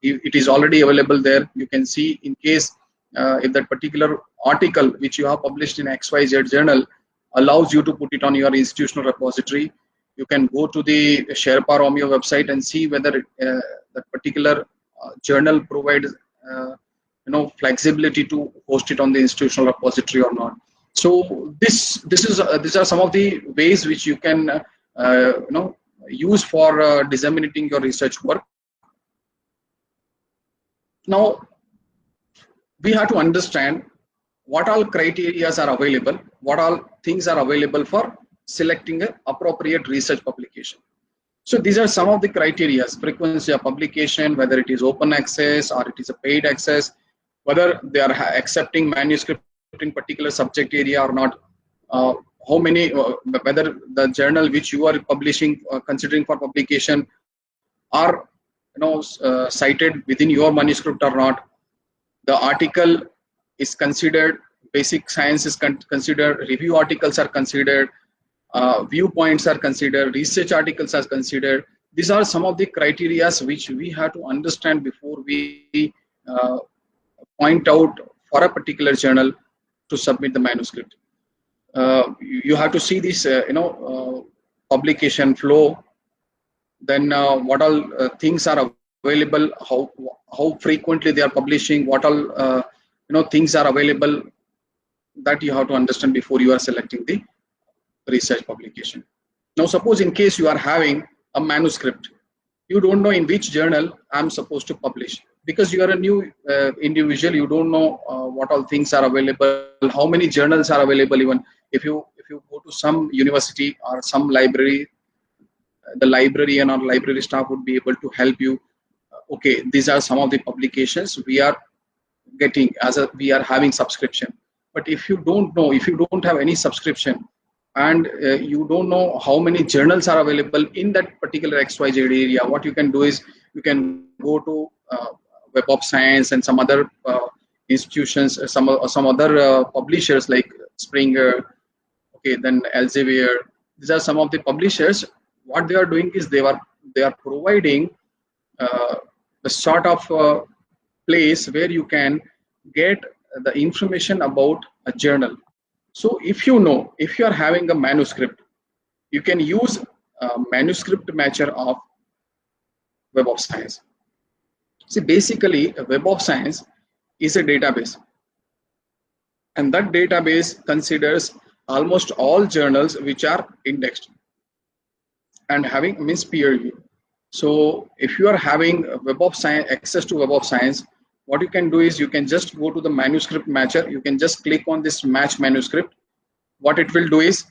it is already available there. You can see in case if that particular article which you have published in XYZ journal allows you to put it on your institutional repository. You can go to the Sherpa Romeo website and see whether that particular journal provides flexibility to host it on the institutional repository or not. So these are some of the ways which you can use for disseminating your research work. Now, we have to understand what all criteria are available, what all things are available for selecting an appropriate research publication. So these are some of the criteria: frequency of publication, whether it is open access or it is a paid access, whether they are accepting manuscript in particular subject area or not, how many, whether the journal which you are publishing, considering for publication, are cited within your manuscript or not. The article is considered, basic science is considered, review articles are considered, viewpoints are considered, research articles are considered. These are some of the criteria which we have to understand before we point out for a particular journal to submit the manuscript. You have to see this publication flow. Then what all things are available, how frequently they are publishing, what all things are available, that you have to understand before you are selecting the research publication. Now suppose in case you are having a manuscript, you don't know in which journal I'm supposed to publish, because you are a new individual, you don't know what all things are available, how many journals are available. Even if you go to some university or some library, the librarian or library staff would be able to help you. Okay, these are some of the publications we are getting we are having subscription. But if you don't know, if you don't have any subscription, and you don't know how many journals are available in that particular XYZ area, what you can do is you can go to Web of Science and some other institutions, some other publishers like Springer, okay, then Elsevier. These are some of the publishers. What they are doing is they are providing a sort of place where you can get the information about a journal. So if you know, if you are having a manuscript, you can use a manuscript matcher of Web of Science. See, basically a Web of Science is a database, and that database considers almost all journals which are indexed and having means peer review. So if you are having web of science, access to web of science, what you can do is you can just go to the manuscript matcher. You can just click on this match manuscript. What it will do is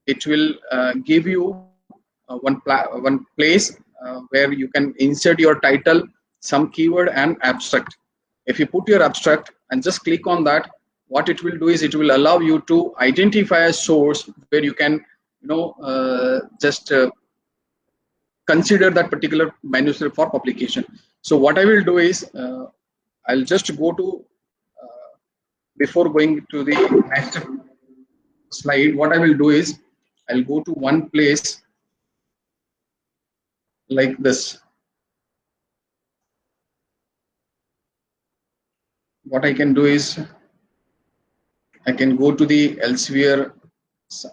it will give you one place where you can insert your title, some keyword and abstract. If you put your abstract and just click on that, what it will do is it will allow you to identify a source where you can just consider that particular manuscript for publication. So what I will do is I'll just go to before going to the next slide, what I will do is I'll go to one place like this. What I can do is I can go to the Elsevier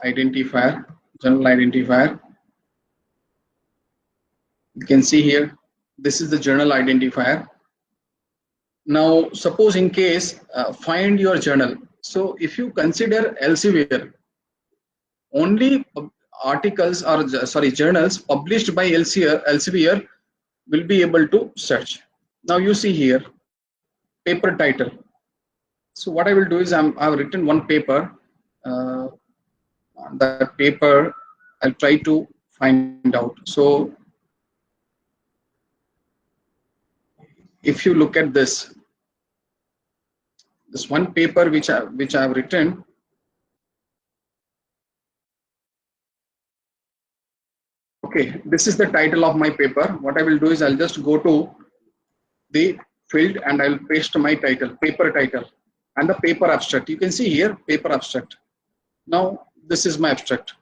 identifier, journal identifier. You can see here, this is the journal identifier. Now, suppose in case, find your journal. So if you consider Elsevier, only articles or journals published by Elsevier will be able to search. Now you see here, paper title. So what I will do is I've written one paper. That paper I'll try to find out. So if you look at this one paper which I've written, okay, this is the title of my paper. What I will do is I'll just go to the field and I'll paste my title, paper title, and the paper abstract. You can see here, paper abstract. Now this is my abstract.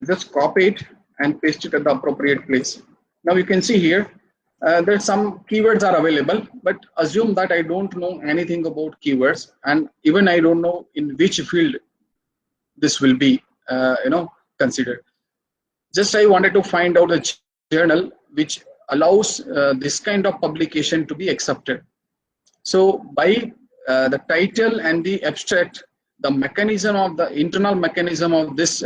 Just copy it and paste it at the appropriate place. Now you can see here, there's some keywords are available, but assume that I don't know anything about keywords, and even I don't know in which field this will be considered. Just I wanted to find out a journal which allows this kind of publication to be accepted. So by the title and the abstract, the mechanism of the internal mechanism of this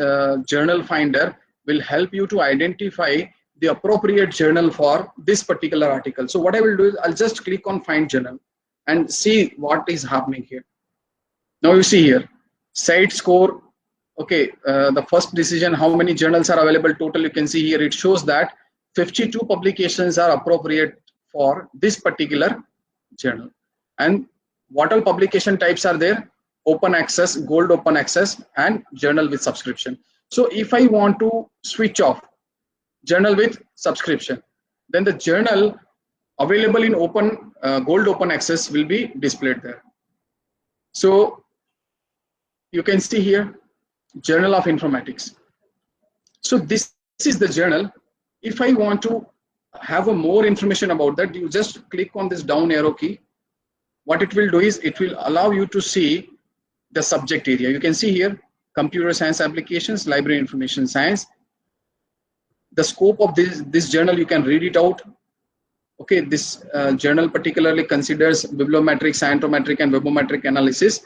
journal finder will help you to identify the appropriate journal for this particular article. So what I will do is I'll just click on find journal and see what is happening here. Now you see here, site score. Okay, the first decision, how many journals are available total, you can see here, it shows that 52 publications are appropriate for this particular journal. And what all publication types are there? Open access, gold open access, and journal with subscription. So if I want to switch off journal with subscription, then the journal available in open gold open access will be displayed there. So you can see here, Journal of Informatics. So this is the journal. If I want to have more information about that, you just click on this down arrow key. What it will do is it will allow you to see the subject area. You can see here, computer science applications, library information science. The scope of this journal, you can read it out. Okay, this journal particularly considers bibliometric, scientometric, and webometric analysis,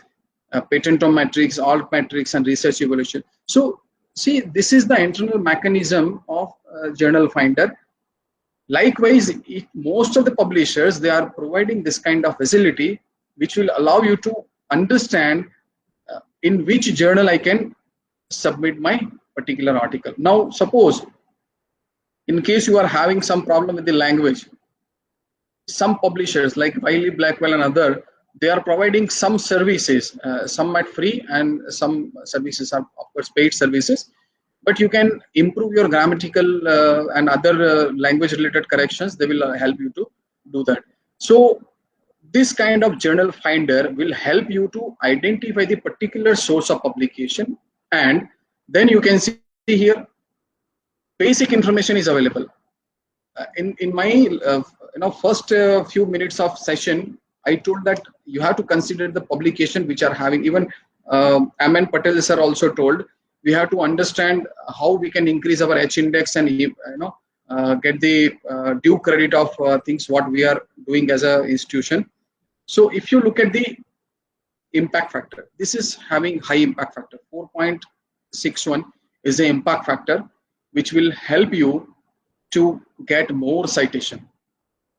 patentometrics, altmetrics, and research evaluation. So see, this is the internal mechanism of journal finder. Likewise, most of the publishers, they are providing this kind of facility which will allow you to understand in which journal I can submit my particular article. Now suppose in case you are having some problem with the language, some publishers like Wiley, Blackwell, and other, they are providing some services, some at free and some services are of course paid services, but you can improve your grammatical and other language related corrections. They will help you to do that. So this kind of journal finder will help you to identify the particular source of publication, and then you can see here basic information is available. In my first few minutes of session, I told that you have to consider the publication which are having, even Aman Patel sir also told, we have to understand how we can increase our H index and get the due credit of things what we are doing as an institution. So if you look at the impact factor, this is having high impact factor. 4.61 is the impact factor which will help you to get more citation.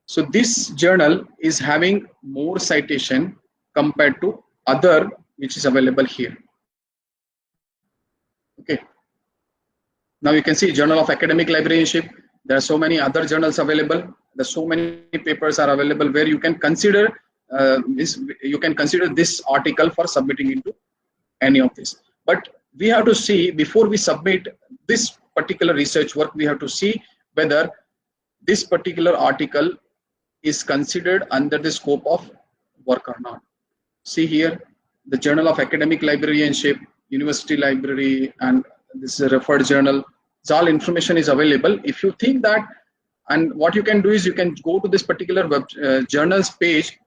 So this journal is having more citation compared to other which is available here. Okay. Now you can see Journal of Academic Librarianship. There are so many other journals available. There are so many papers are available where you can consider this article for submitting into any of this. But we have to see, before we submit this particular research work, we have to see whether this particular article is considered under the scope of work or not. See here, the Journal of Academic Librarianship, University Library, and this is a referred journal. So all information is available. If you think that, and what you can do is you can go to this particular journals page,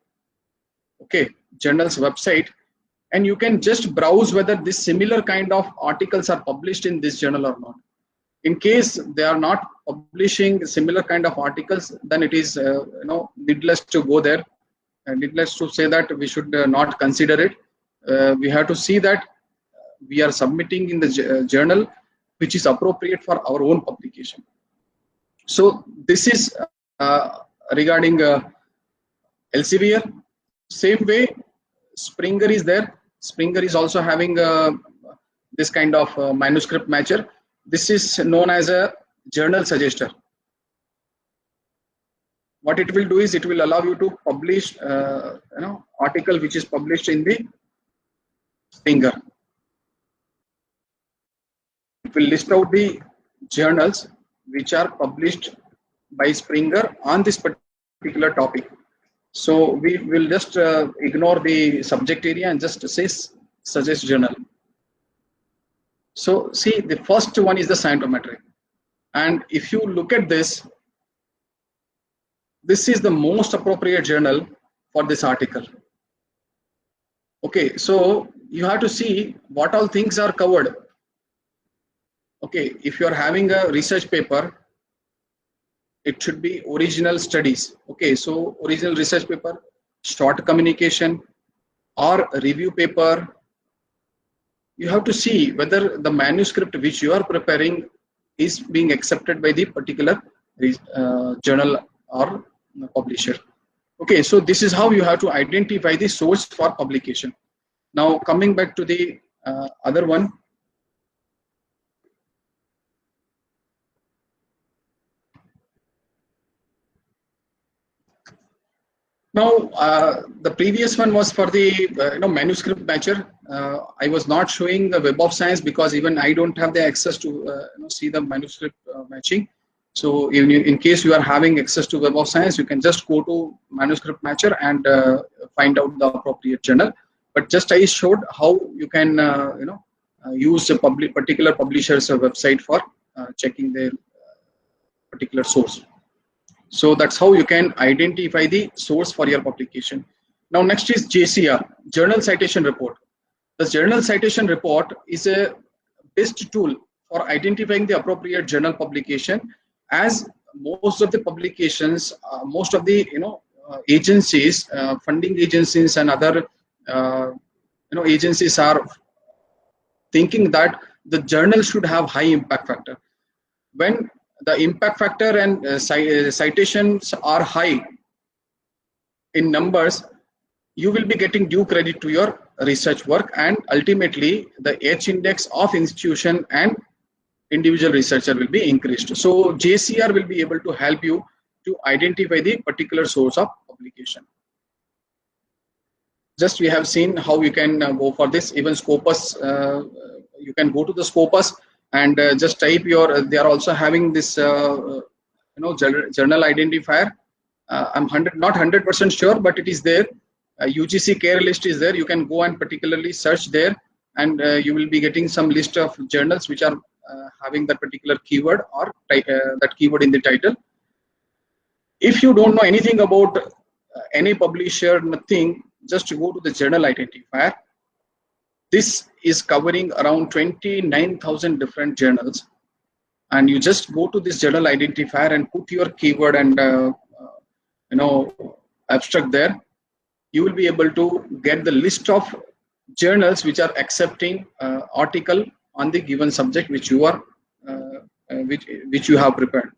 okay, journals website, and you can just browse whether this similar kind of articles are published in this journal or not. In case they are not publishing similar kind of articles, then it is needless to go there, and needless to say that we should not consider it. We have to see that we are submitting in the journal which is appropriate for our own publication. So this is regarding Elsevier. Same way, Springer is there. Springer is also having this kind of manuscript matcher. This is known as a journal suggester. What it will do is it will allow you to publish article which is published in the Springer. It will list out the journals which are published by Springer on this particular topic. So we will just ignore the subject area and just say suggest journal. So see, the first one is the scientometric, and if you look at this, this is the most appropriate journal for this article. Okay, so you have to see what all things are covered. Okay, if you are having a research paper, it should be original studies. Okay, so original research paper, short communication, or review paper. You have to see whether the manuscript which you are preparing is being accepted by the particular journal or publisher. Okay, so this is how you have to identify the source for publication. Now coming back to the other one. Now, the previous one was for the manuscript matcher. I was not showing the Web of Science because even I don't have the access to see the manuscript matching. So in case you are having access to Web of Science, you can just go to manuscript matcher and find out the appropriate journal. But just I showed how you can use a particular publisher's website for checking their particular source. So that's how you can identify the source for your publication. Now next is JCR, Journal Citation Report. The Journal Citation Report is a best tool for identifying the appropriate journal publication, as most of the publications, most of the agencies, funding agencies and other agencies are thinking that the journal should have high impact factor. When the impact factor and citations are high in numbers, you will be getting due credit to your research work, and ultimately the H index of institution and individual researcher will be increased. So JCR will be able to help you to identify the particular source of publication. Just we have seen how you can go for this. Even Scopus, you can go to the Scopus and just type your, they are also having this journal identifier. I'm not 100% sure, but it is there. UGC care list is there. You can go and particularly search there, and you will be getting some list of journals which are having that particular keyword or that keyword in the title. If you don't know anything about any publisher, nothing, just go to the journal identifier. This is covering around 29,000 different journals, and you just go to this journal identifier and put your keyword and abstract there. you will be able to get the list of journals which are accepting article on the given subject which you are which you have prepared.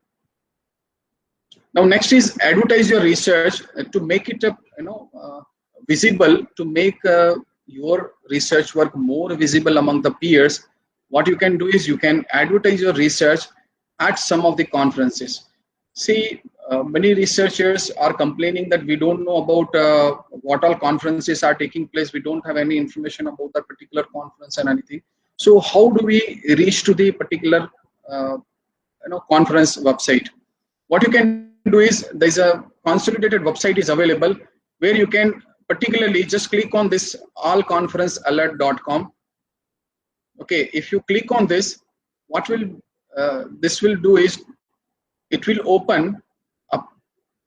Now next is advertise your research to make it visible, to make your research work more visible among the peers. What you can do is you can advertise your research at some of the conferences. See, many researchers are complaining that we don't know about what all conferences are taking place. We don't have any information about that particular conference and anything. So how do we reach to the particular conference website? What you can do is there's a consolidated website is available where you can particularly just click on this allconferencealert.com. Okay, if you click on this, what will this will do is it will open a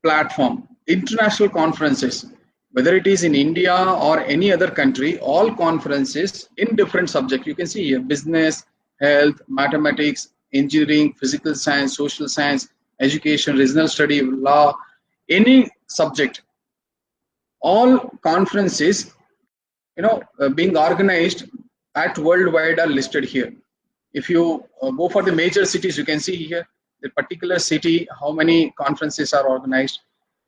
platform, international conferences, whether it is in India or any other country, all conferences in different subjects. You can see here business, health, mathematics, engineering, physical science, social science, education, regional study, law, any subject. All conferences, being organized at worldwide are listed here. If you go for the major cities, you can see here the particular city, how many conferences are organized.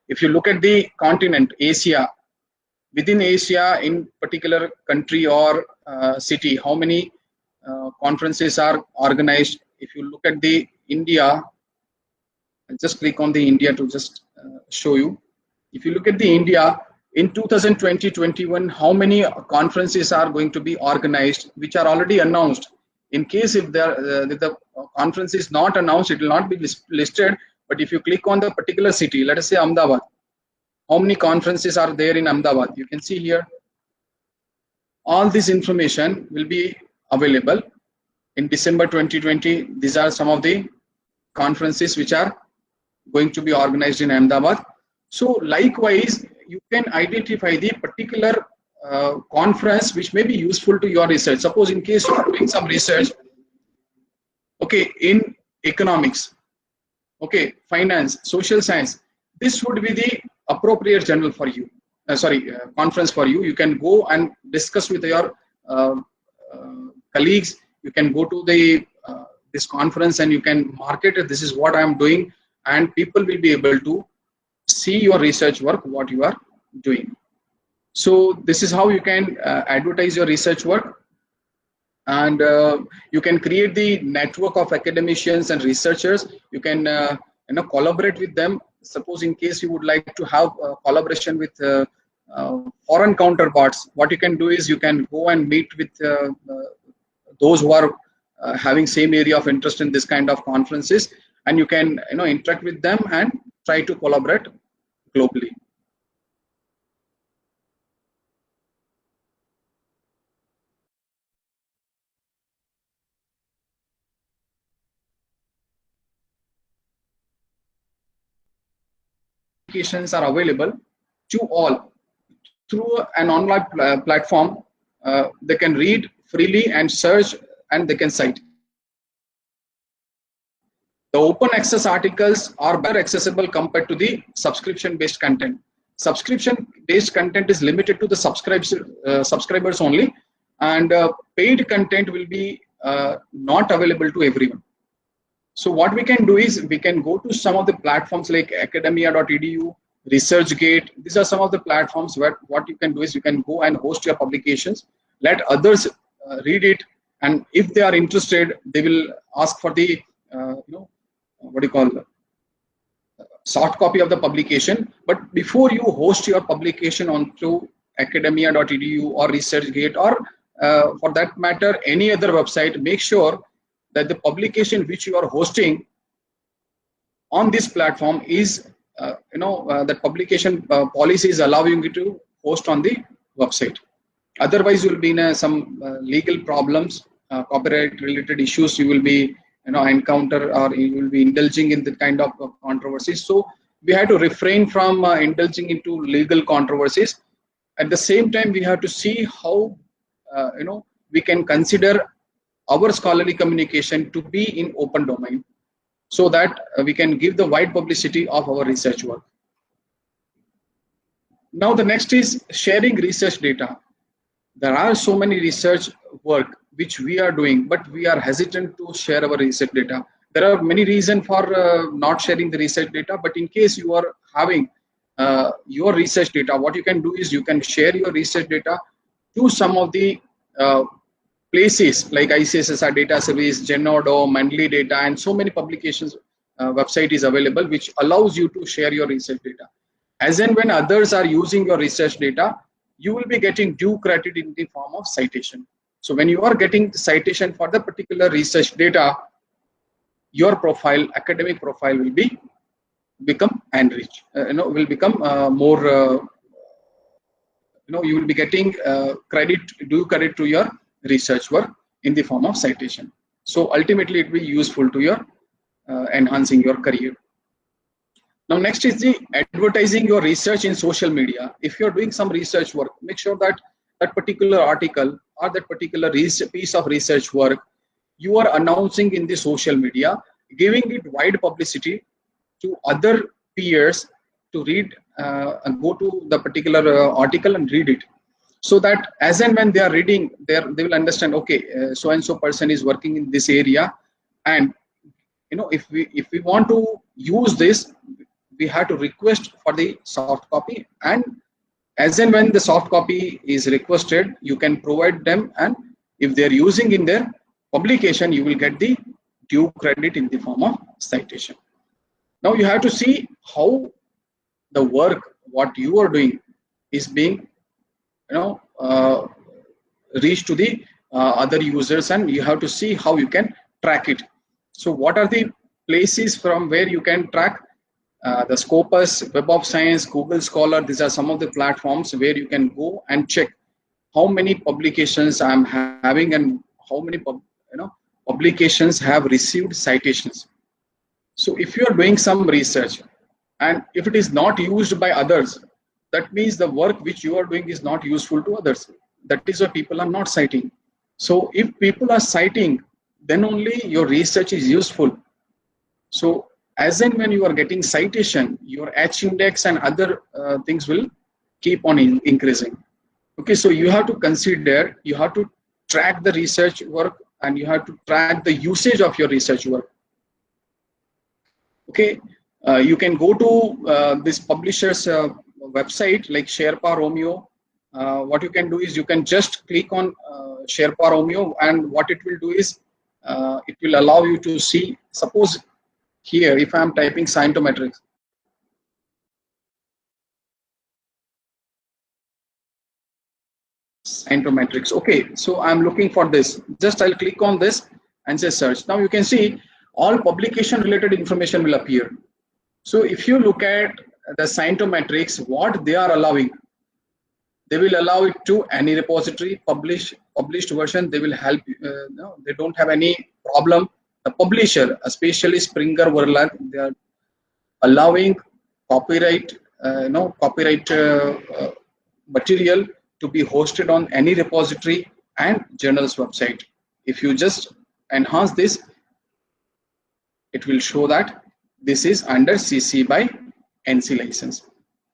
If you look at the continent, Asia, within Asia, in particular country or city, how many conferences are organized. If you look at the India, I'll just click on the India to just show you. If you look at the India, in 2020-21, how many conferences are going to be organized, which are already announced. In case if the conference is not announced, it will not be listed. But if you click on the particular city, let us say Ahmedabad, how many conferences are there in Ahmedabad? You can see here. All this information will be available in December 2020. These are some of the conferences which are going to be organized in Ahmedabad. So likewise, you can identify the particular conference which may be useful to your research. Suppose in case you are doing some research, okay, in economics, okay, finance, social science, this would be the appropriate journal for you. Conference for you. You can go and discuss with your colleagues. You can go to the this conference and you can market it. This is what I am doing, and people will be able to see your research work, what you are doing. So this is how you can advertise your research work, and you can create the network of academicians and researchers. You can collaborate with them. Suppose in case you would like to have collaboration with foreign counterparts, what you can do is you can go and meet with those who are having same area of interest in this kind of conferences, and you can interact with them and try to collaborate globally. Applications are available to all through an online platform. They can read freely and search, and they can cite. The open access articles are better accessible compared to the subscription based content. Subscription based content is limited to the subscribers only, and paid content will be not available to everyone. So what we can do is we can go to some of the platforms like academia.edu, ResearchGate. These are some of the platforms where what you can do is you can go and host your publications, let others read it, and if they are interested, they will ask for the soft copy of the publication. But before you host your publication onto academia.edu or ResearchGate or for that matter any other website, make sure that the publication which you are hosting on this platform is that publication policy is allowing you to host on the website. Otherwise you will be in some legal problems, copyright related issues you will be encounter, or you will be indulging in the kind of controversies. So we have to refrain from indulging into legal controversies. At the same time, we have to see how we can consider our scholarly communication to be in open domain, so that we can give the wide publicity of our research work. Now the next is sharing research data. There are so many research work which we are doing, but we are hesitant to share our research data. There are many reasons for not sharing the research data, but in case you are having your research data, what you can do is you can share your research data to some of the places like ICSSR Data Service, Genodo, Mandly Data, and so many publications website is available which allows you to share your research data. As and when others are using your research data, you will be getting due credit in the form of citation. So when you are getting citation for the particular research data, your profile, academic profile, will become enriched. Will become more. You will be getting due credit to your research work in the form of citation. So ultimately, it will be useful to your enhancing your career. Now, next is the advertising your research in social media. If you're doing some research work, make sure that that particular article or that particular piece of research work you are announcing in the social media, giving it wide publicity to other peers to read and go to the particular article and read it. So that as and when they are reading, they will understand, okay, so and so person is working in this area, and if we want to use this, we have to request for the soft copy, and as and when the soft copy is requested, you can provide them, and if they are using in their publication, you will get the due credit in the form of citation. Now you have to see how the work what you are doing is being reached to the other users, and you have to see how you can track it. So what are the places from where you can track? The Scopus, Web of Science, Google Scholar, these are some of the platforms where you can go and check how many publications I'm having and how many publications have received citations. So if you are doing some research and if it is not used by others, that means the work which you are doing is not useful to others. That is why people are not citing. So if people are citing, then only your research is useful. So as and when you are getting citation, your H index and other things will keep on increasing. Okay, so you have to consider, you have to track the research work, and you have to track the usage of your research work. Okay, you can go to this publisher's website like Sherpa Romeo. What you can do is you can just click on Sherpa Romeo, and what it will do is it will allow you to see, suppose here if I am typing scientometrics, okay, so I'm looking for this, just I'll click on this and say search. Now you can see all publication related information will appear. So if you look at the scientometrics, what they are allowing, they will allow it to any repository, published version. They will help they don't have any problem. The publisher, especially Springer Verlag, they are allowing copyright material to be hosted on any repository and journal's website. If you just enhance this, it will show that this is under CC by NC license.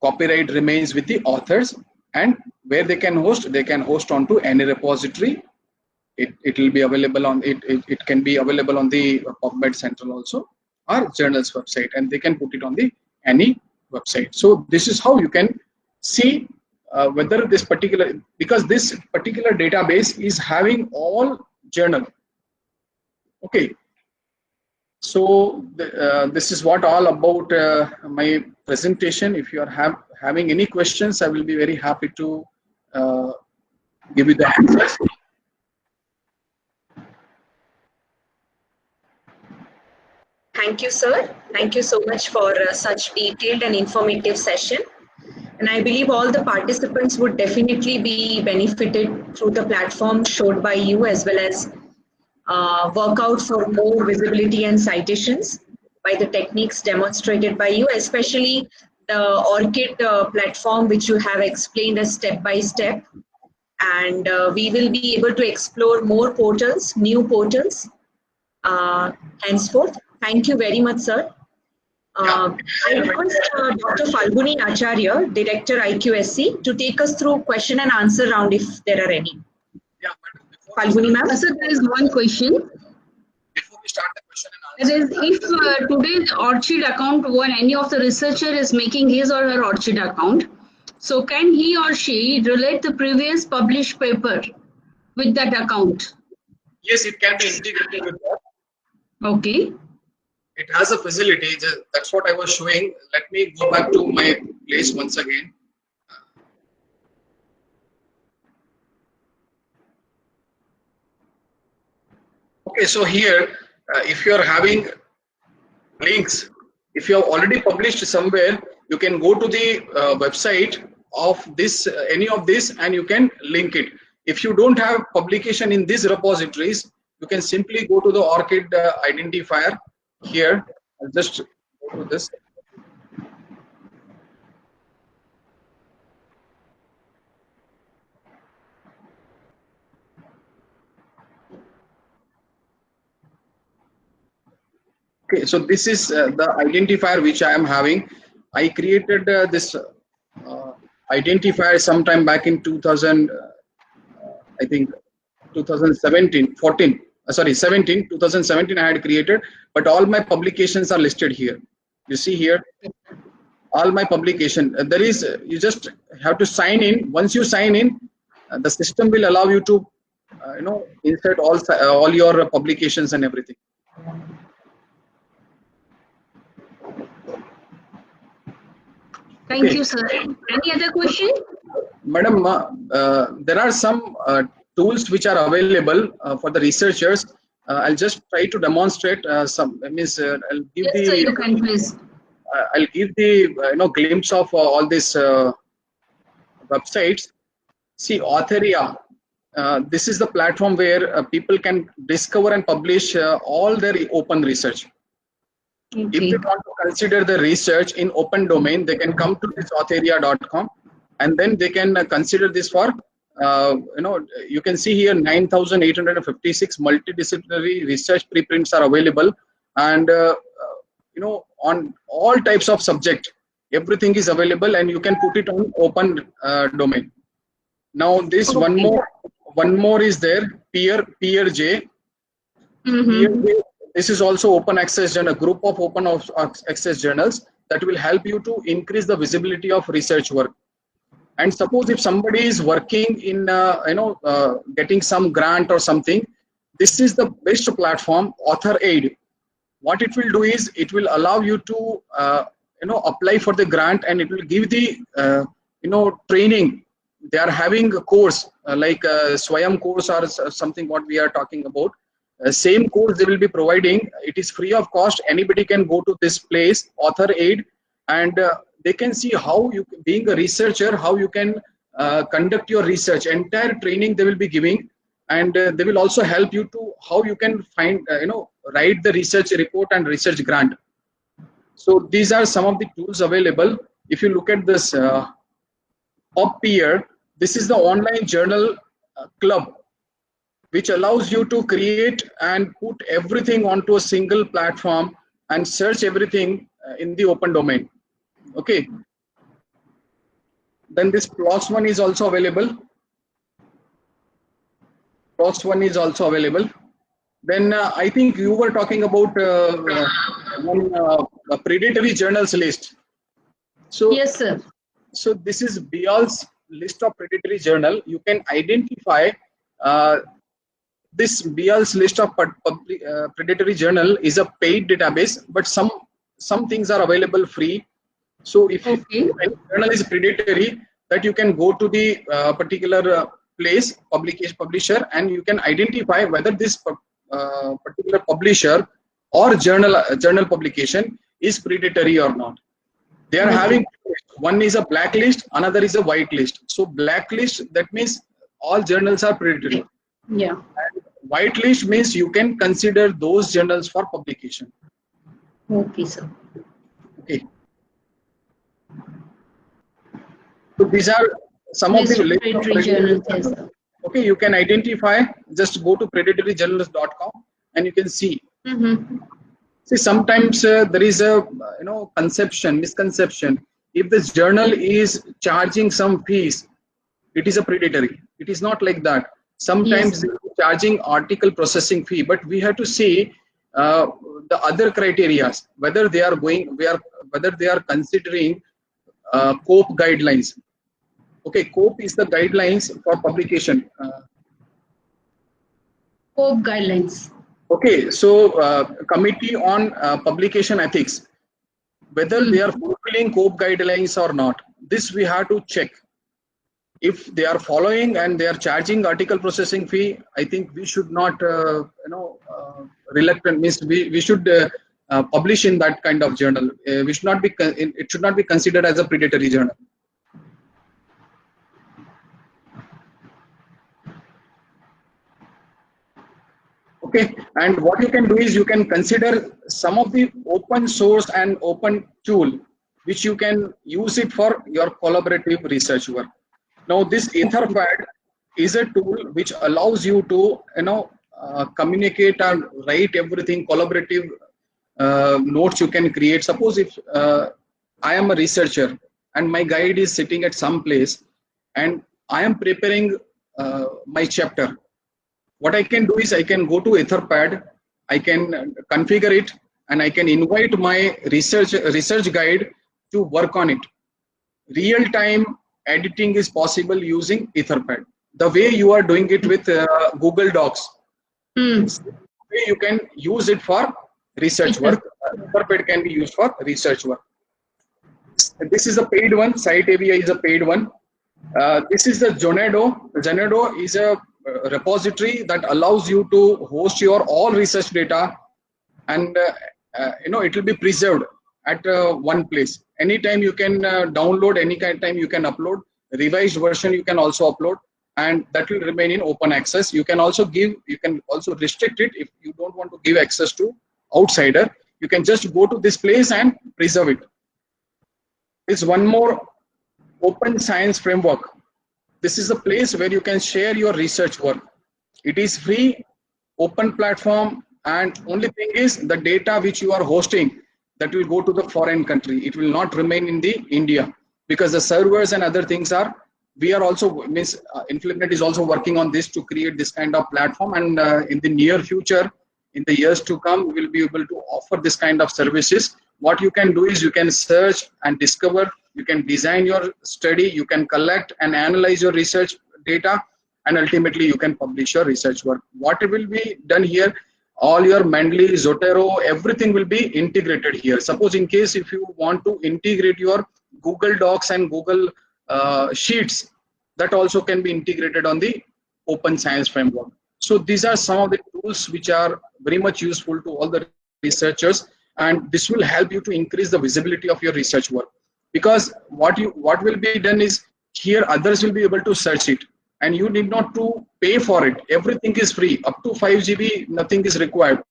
Copyright remains with the authors, and where they can host onto any repository. It will be available on it can be available on the PubMed Central also, or journal's website, and they can put it on the any website. So this is how you can see whether this particular, because this particular database is having all journal. Okay, so this is what all about my presentation. If you are having any questions, I will be very happy to give you the answers. Thank you, sir. Thank you so much for such detailed and informative session. And I believe all the participants would definitely be benefited through the platform showed by you, as well as work out for more visibility and citations by the techniques demonstrated by you, especially the ORCID platform, which you have explained us step by step. And we will be able to explore more portals, new portals henceforth. Thank you very much, sir. I request Dr. Falguni Acharya, Director IQSC, to take us through question and answer round if there are any. Yeah, madam. Falguni ma'am. Sir, there is one question. Before we start the question That and is, if today the Orchid account, when any of the researcher is making his or her Orchid account, so can he or she relate the previous published paper with that account? yes, it can be integrated with that. Okay. It has a facility. That's what I was showing. Let me go back to my place once again. Okay, so here, if you are having links, if you have already published somewhere, you can go to the website of this, any of this, and you can link it. If you don't have publication in these repositories, you can simply go to the ORCID identifier here. I'll just go to this. Okay, so this is the identifier which I am having. I created this identifier sometime back in 2000, I think 2017, 14, sorry, 2017 I had created, but all my publications are listed here. You see here, all my publication. There is, you just have to sign in. Once you sign in, the system will allow you to, insert all your publications and everything. Thank you, sir. Any other question? Madam, there are some tools which are available for the researchers. I'll just try to demonstrate some. Means I'll give Yes, sir, you can please. I'll give the glimpse of all these websites. See, Authoria. This is the platform where people can discover and publish all their open research. Okay. If they want to consider the research in open domain, they can come to this authoria.com, and then they can consider this for, you can see here 9,856 multidisciplinary research preprints are available, and on all types of subject, everything is available, and you can put it on open domain. Now this one more is there, PeerJ. PeerJ. This is also open access journal, a group of open access journals that will help you to increase the visibility of research work. And suppose if somebody is working in, getting some grant or something, this is the best platform, Author Aid. What it will do is it will allow you to, apply for the grant, and it will give the, training. They are having a course like Swayam course or something what we are talking about. Same course they will be providing. It is free of cost. Anybody can go to this place, Author Aid, and they can see how you, being a researcher, how you can conduct your research. Entire training they will be giving, and they will also help you to how you can find, write the research report and research grant. So these are some of the tools available. If you look at this PubPeer, this is the online journal club, which allows you to create and put everything onto a single platform and search everything in the open domain. Okay. Then this PLOS one is also available. PLOS one is also available. Then I think you were talking about a predatory journals list. So Yes, sir. So this is BIAL's list of predatory journal. You can identify this BIAL's list of predatory journal is a paid database, but some things are available free. So if any journal is predatory, that you can go to the particular place, publisher, and you can identify whether this particular publisher or journal publication is predatory or not. They are having, one is a blacklist, another is a whitelist. So blacklist, that means all journals are predatory. Yeah. And whitelist means you can consider those journals for publication. Okay, sir. Okay. So these are some of the list of predatory journals. Yes, sir. Okay, you can identify, just go to predatoryjournals.com and you can see. See, sometimes there is a misconception. If this journal is charging some fees, it is a predatory. It is not like that. Sometimes Yes. they are charging article processing fee, but we have to see the other criteria, whether they are whether they are considering COPE guidelines. Okay, COPE is the guidelines for publication. COPE guidelines. Okay, so Committee on Publication Ethics, whether they are fulfilling COPE guidelines or not, this we have to check. If they are following and they are charging article processing fee, I think we should not, reluctant means we should publish in that kind of journal. We should not be, it should not be considered as a predatory journal. Okay, and what you can do is you can consider some of the open source and open tool which you can use it for your collaborative research work. Now this Etherpad is a tool which allows you to communicate and write everything collaborative notes you can create. Suppose if I am a researcher and my guide is sitting at some place and I am preparing my chapter. What I can do is I can go to Etherpad, I can configure it, and I can invite my research guide to work on it. Real-time editing is possible using Etherpad. The way you are doing it with Google Docs, you can use it for research work. Etherpad can be used for research work. This is a paid one. Sitavia is a paid one. This is the Zenodo. Zenodo is a repository that allows you to host your all research data, and it will be preserved at one place. Anytime you can download, any time you can upload. Revised version you can also upload, and that will remain in open access. You can also restrict it if you don't want to give access to outsider. You can just go to this place and preserve it. There's one more, Open Science Framework. This is a place where you can share your research work. It is free, open platform, and only thing is the data which you are hosting, that will go to the foreign country. It will not remain in the India, because the servers and other things are, we are also, INFLIBNET is also working on this to create this kind of platform, and in the near future, in the years to come, we will be able to offer this kind of services. What you can do is you can search and discover, you can design your study, you can collect and analyze your research data, and ultimately you can publish your research work. What will be done here, all your Mendeley, Zotero, everything will be integrated here. Suppose in case if you want to integrate your Google Docs and Google Sheets, that also can be integrated on the Open Science Framework. So these are some of the tools which are very much useful to all the researchers, and this will help you to increase the visibility of your research work. Because what will be done is, here others will be able to search it, and you need not to pay for it. Everything is free. Up to 5 GB, nothing is required.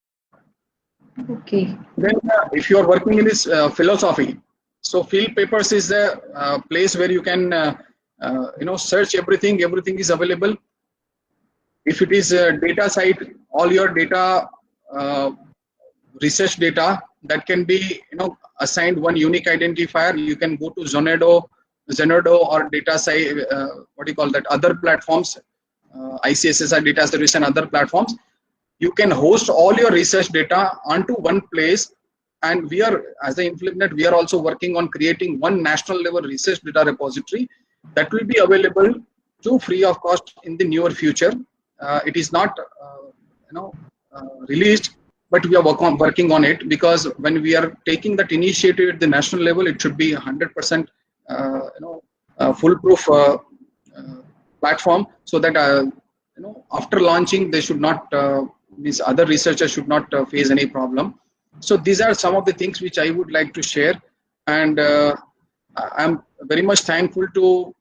Okay. Then if you are working in this philosophy, so Field Papers is the place where you can search everything. Everything is available. If it is a data site, all your data, research data, that can be assigned one unique identifier. You can go to Zenodo or data site, other platforms, ICSSR data service and other platforms. You can host all your research data onto one place, and we are, as the INFLIBNET, we are also working on creating one national level research data repository that will be available to free of cost in the near future. It is not released, but we are working on it, because when we are taking that initiative at the national level, it should be 100% foolproof platform, so that after launching, they should not, these other researchers should not face any problem. So these are some of the things which I would like to share, and I'm very much thankful to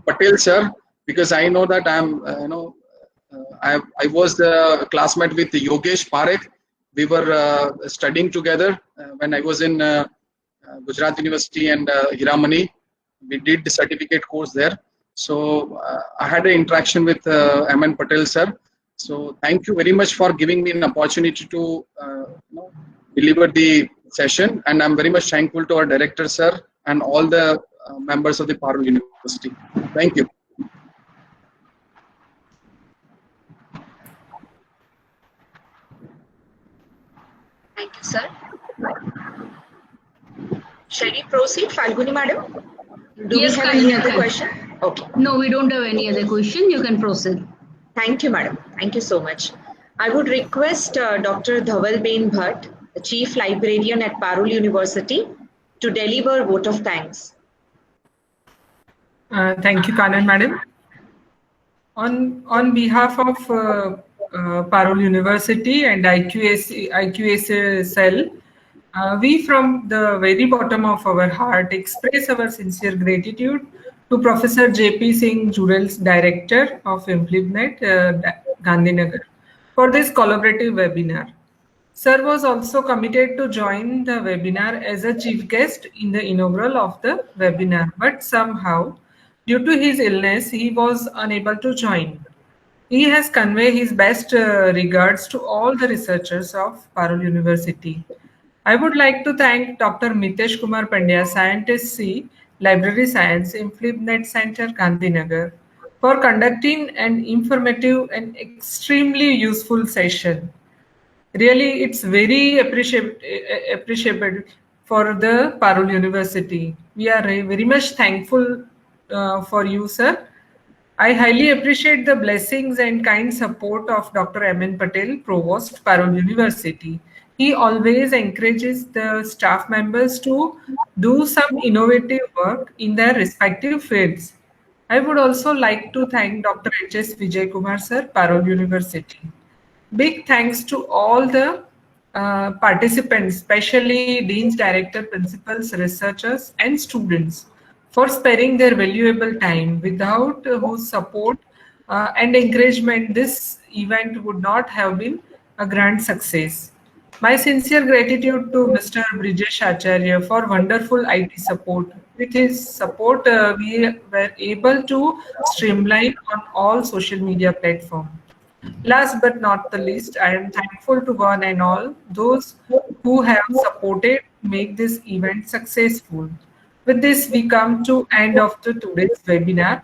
Patel sir, because I know that I was the classmate with Yogesh Parekh. We were studying together when I was in Gujarat University and Hiramani. We did the certificate course there. So I had an interaction with MN Patel sir, So thank you very much for giving me an opportunity to deliver the session, and I'm very much thankful to our director, sir, and all the members of the Parul University. Thank you. Thank you, sir. Shall we proceed, Falguni madam? Do Yes, we have kindly any other can. question? Okay. No, we don't have any other question. You can proceed. Thank you, madam. Thank you so much. I would request Dr. Dhaval Bain Bhatt, the Chief Librarian at Parul University, to deliver vote of thanks. Thank you, Kanan madam. On behalf of Parul University and IQSL, we from the very bottom of our heart express our sincere gratitude to Professor J.P. Singh Jurel's Director of INFLIBNET, Gandhinagar, for this collaborative webinar. Sir was also committed to join the webinar as a chief guest in the inaugural of the webinar, but somehow, due to his illness, he was unable to join. He has conveyed his best regards to all the researchers of Parul University. I would like to thank Dr. Mitesh Kumar Pandya, Scientist C, Library Science, INFLIBNET Center, Gandhinagar, for conducting an informative and extremely useful session. Really, it's very appreciable for the Parul University. We are very much thankful for you, sir. I highly appreciate the blessings and kind support of Dr. Amin Patel, Provost, Parul University. He always encourages the staff members to do some innovative work in their respective fields. I would also like to thank Dr. H.S. Vijay Kumar, sir, Parul University. Big thanks to all the participants, especially deans, director, principals, researchers, and students, for sparing their valuable time, without whose support and encouragement this event would not have been a grand success. My sincere gratitude to Mr. Brijesh Acharya for wonderful IT support. With his support, we were able to streamline on all social media platforms. Last but not the least, I am thankful to one and all those who have supported make this event successful. With this, we come to end of today's webinar.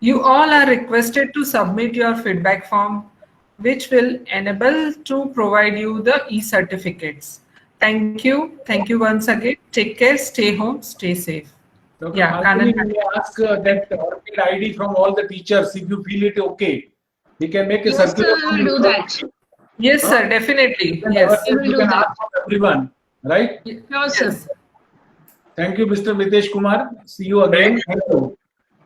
You all are requested to submit your feedback form, which will enable to provide you the e-certificates. Thank you. Thank you once again. Take care, stay home, stay safe. Dr. Yeah, Malini, Kanan. we ask that orchid ID from all the teachers, if you feel it okay. We can make a Yes, sir, circular. we will do that. Yes, sir, definitely. Yes. You will do can that. ask for everyone, right? Sure, sir. Yes. Thank you, Mr. Mitesh Kumar. See you again. Thank you.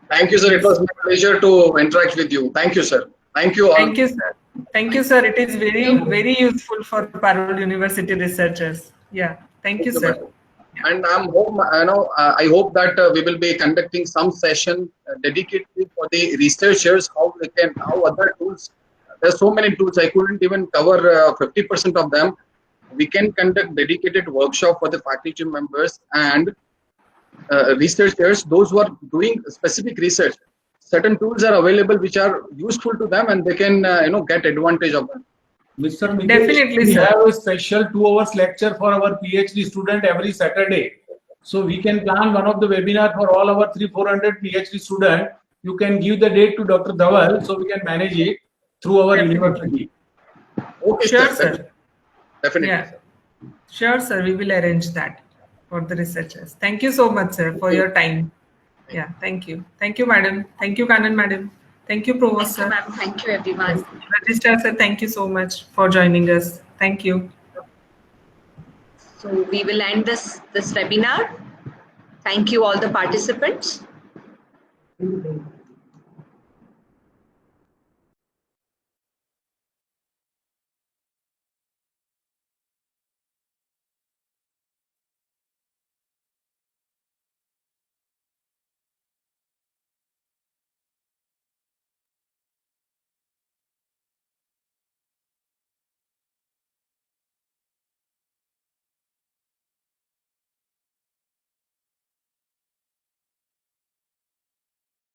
Thank you, sir. It was my pleasure to interact with you. Thank you, sir. Thank you all. Thank you, sir. Thank you, sir. It is very useful for Parul University researchers. Yeah. Thank you, sir. And I hope that we will be conducting some session dedicated for the researchers, how other tools. There's so many tools, I couldn't even cover 50% of them. We can conduct dedicated workshop for the faculty members and researchers, those who are doing specific research. Certain tools are available which are useful to them, and they can get advantage of them. Mr. Mitesh, Definitely, we sir. have a special 2 hours lecture for our PhD student every Saturday. So we can plan one of the webinar for all our 300-400 PhD student. You can give the date to Dr. Dhaval, so we can manage it through our university. Okay, Sure, sir. Definitely. Yeah. Sure, sir. We will arrange that for the researchers. Thank you so much, sir, for your time. Yeah. Thank you. Thank you, madam. Thank you, Kanan, madam. Thank you, Provost, Thank you, sir. ma'am. Thank you, everyone. Registrar, sir, thank you so much for joining us. Thank you. So we will end this webinar. Thank you all the participants.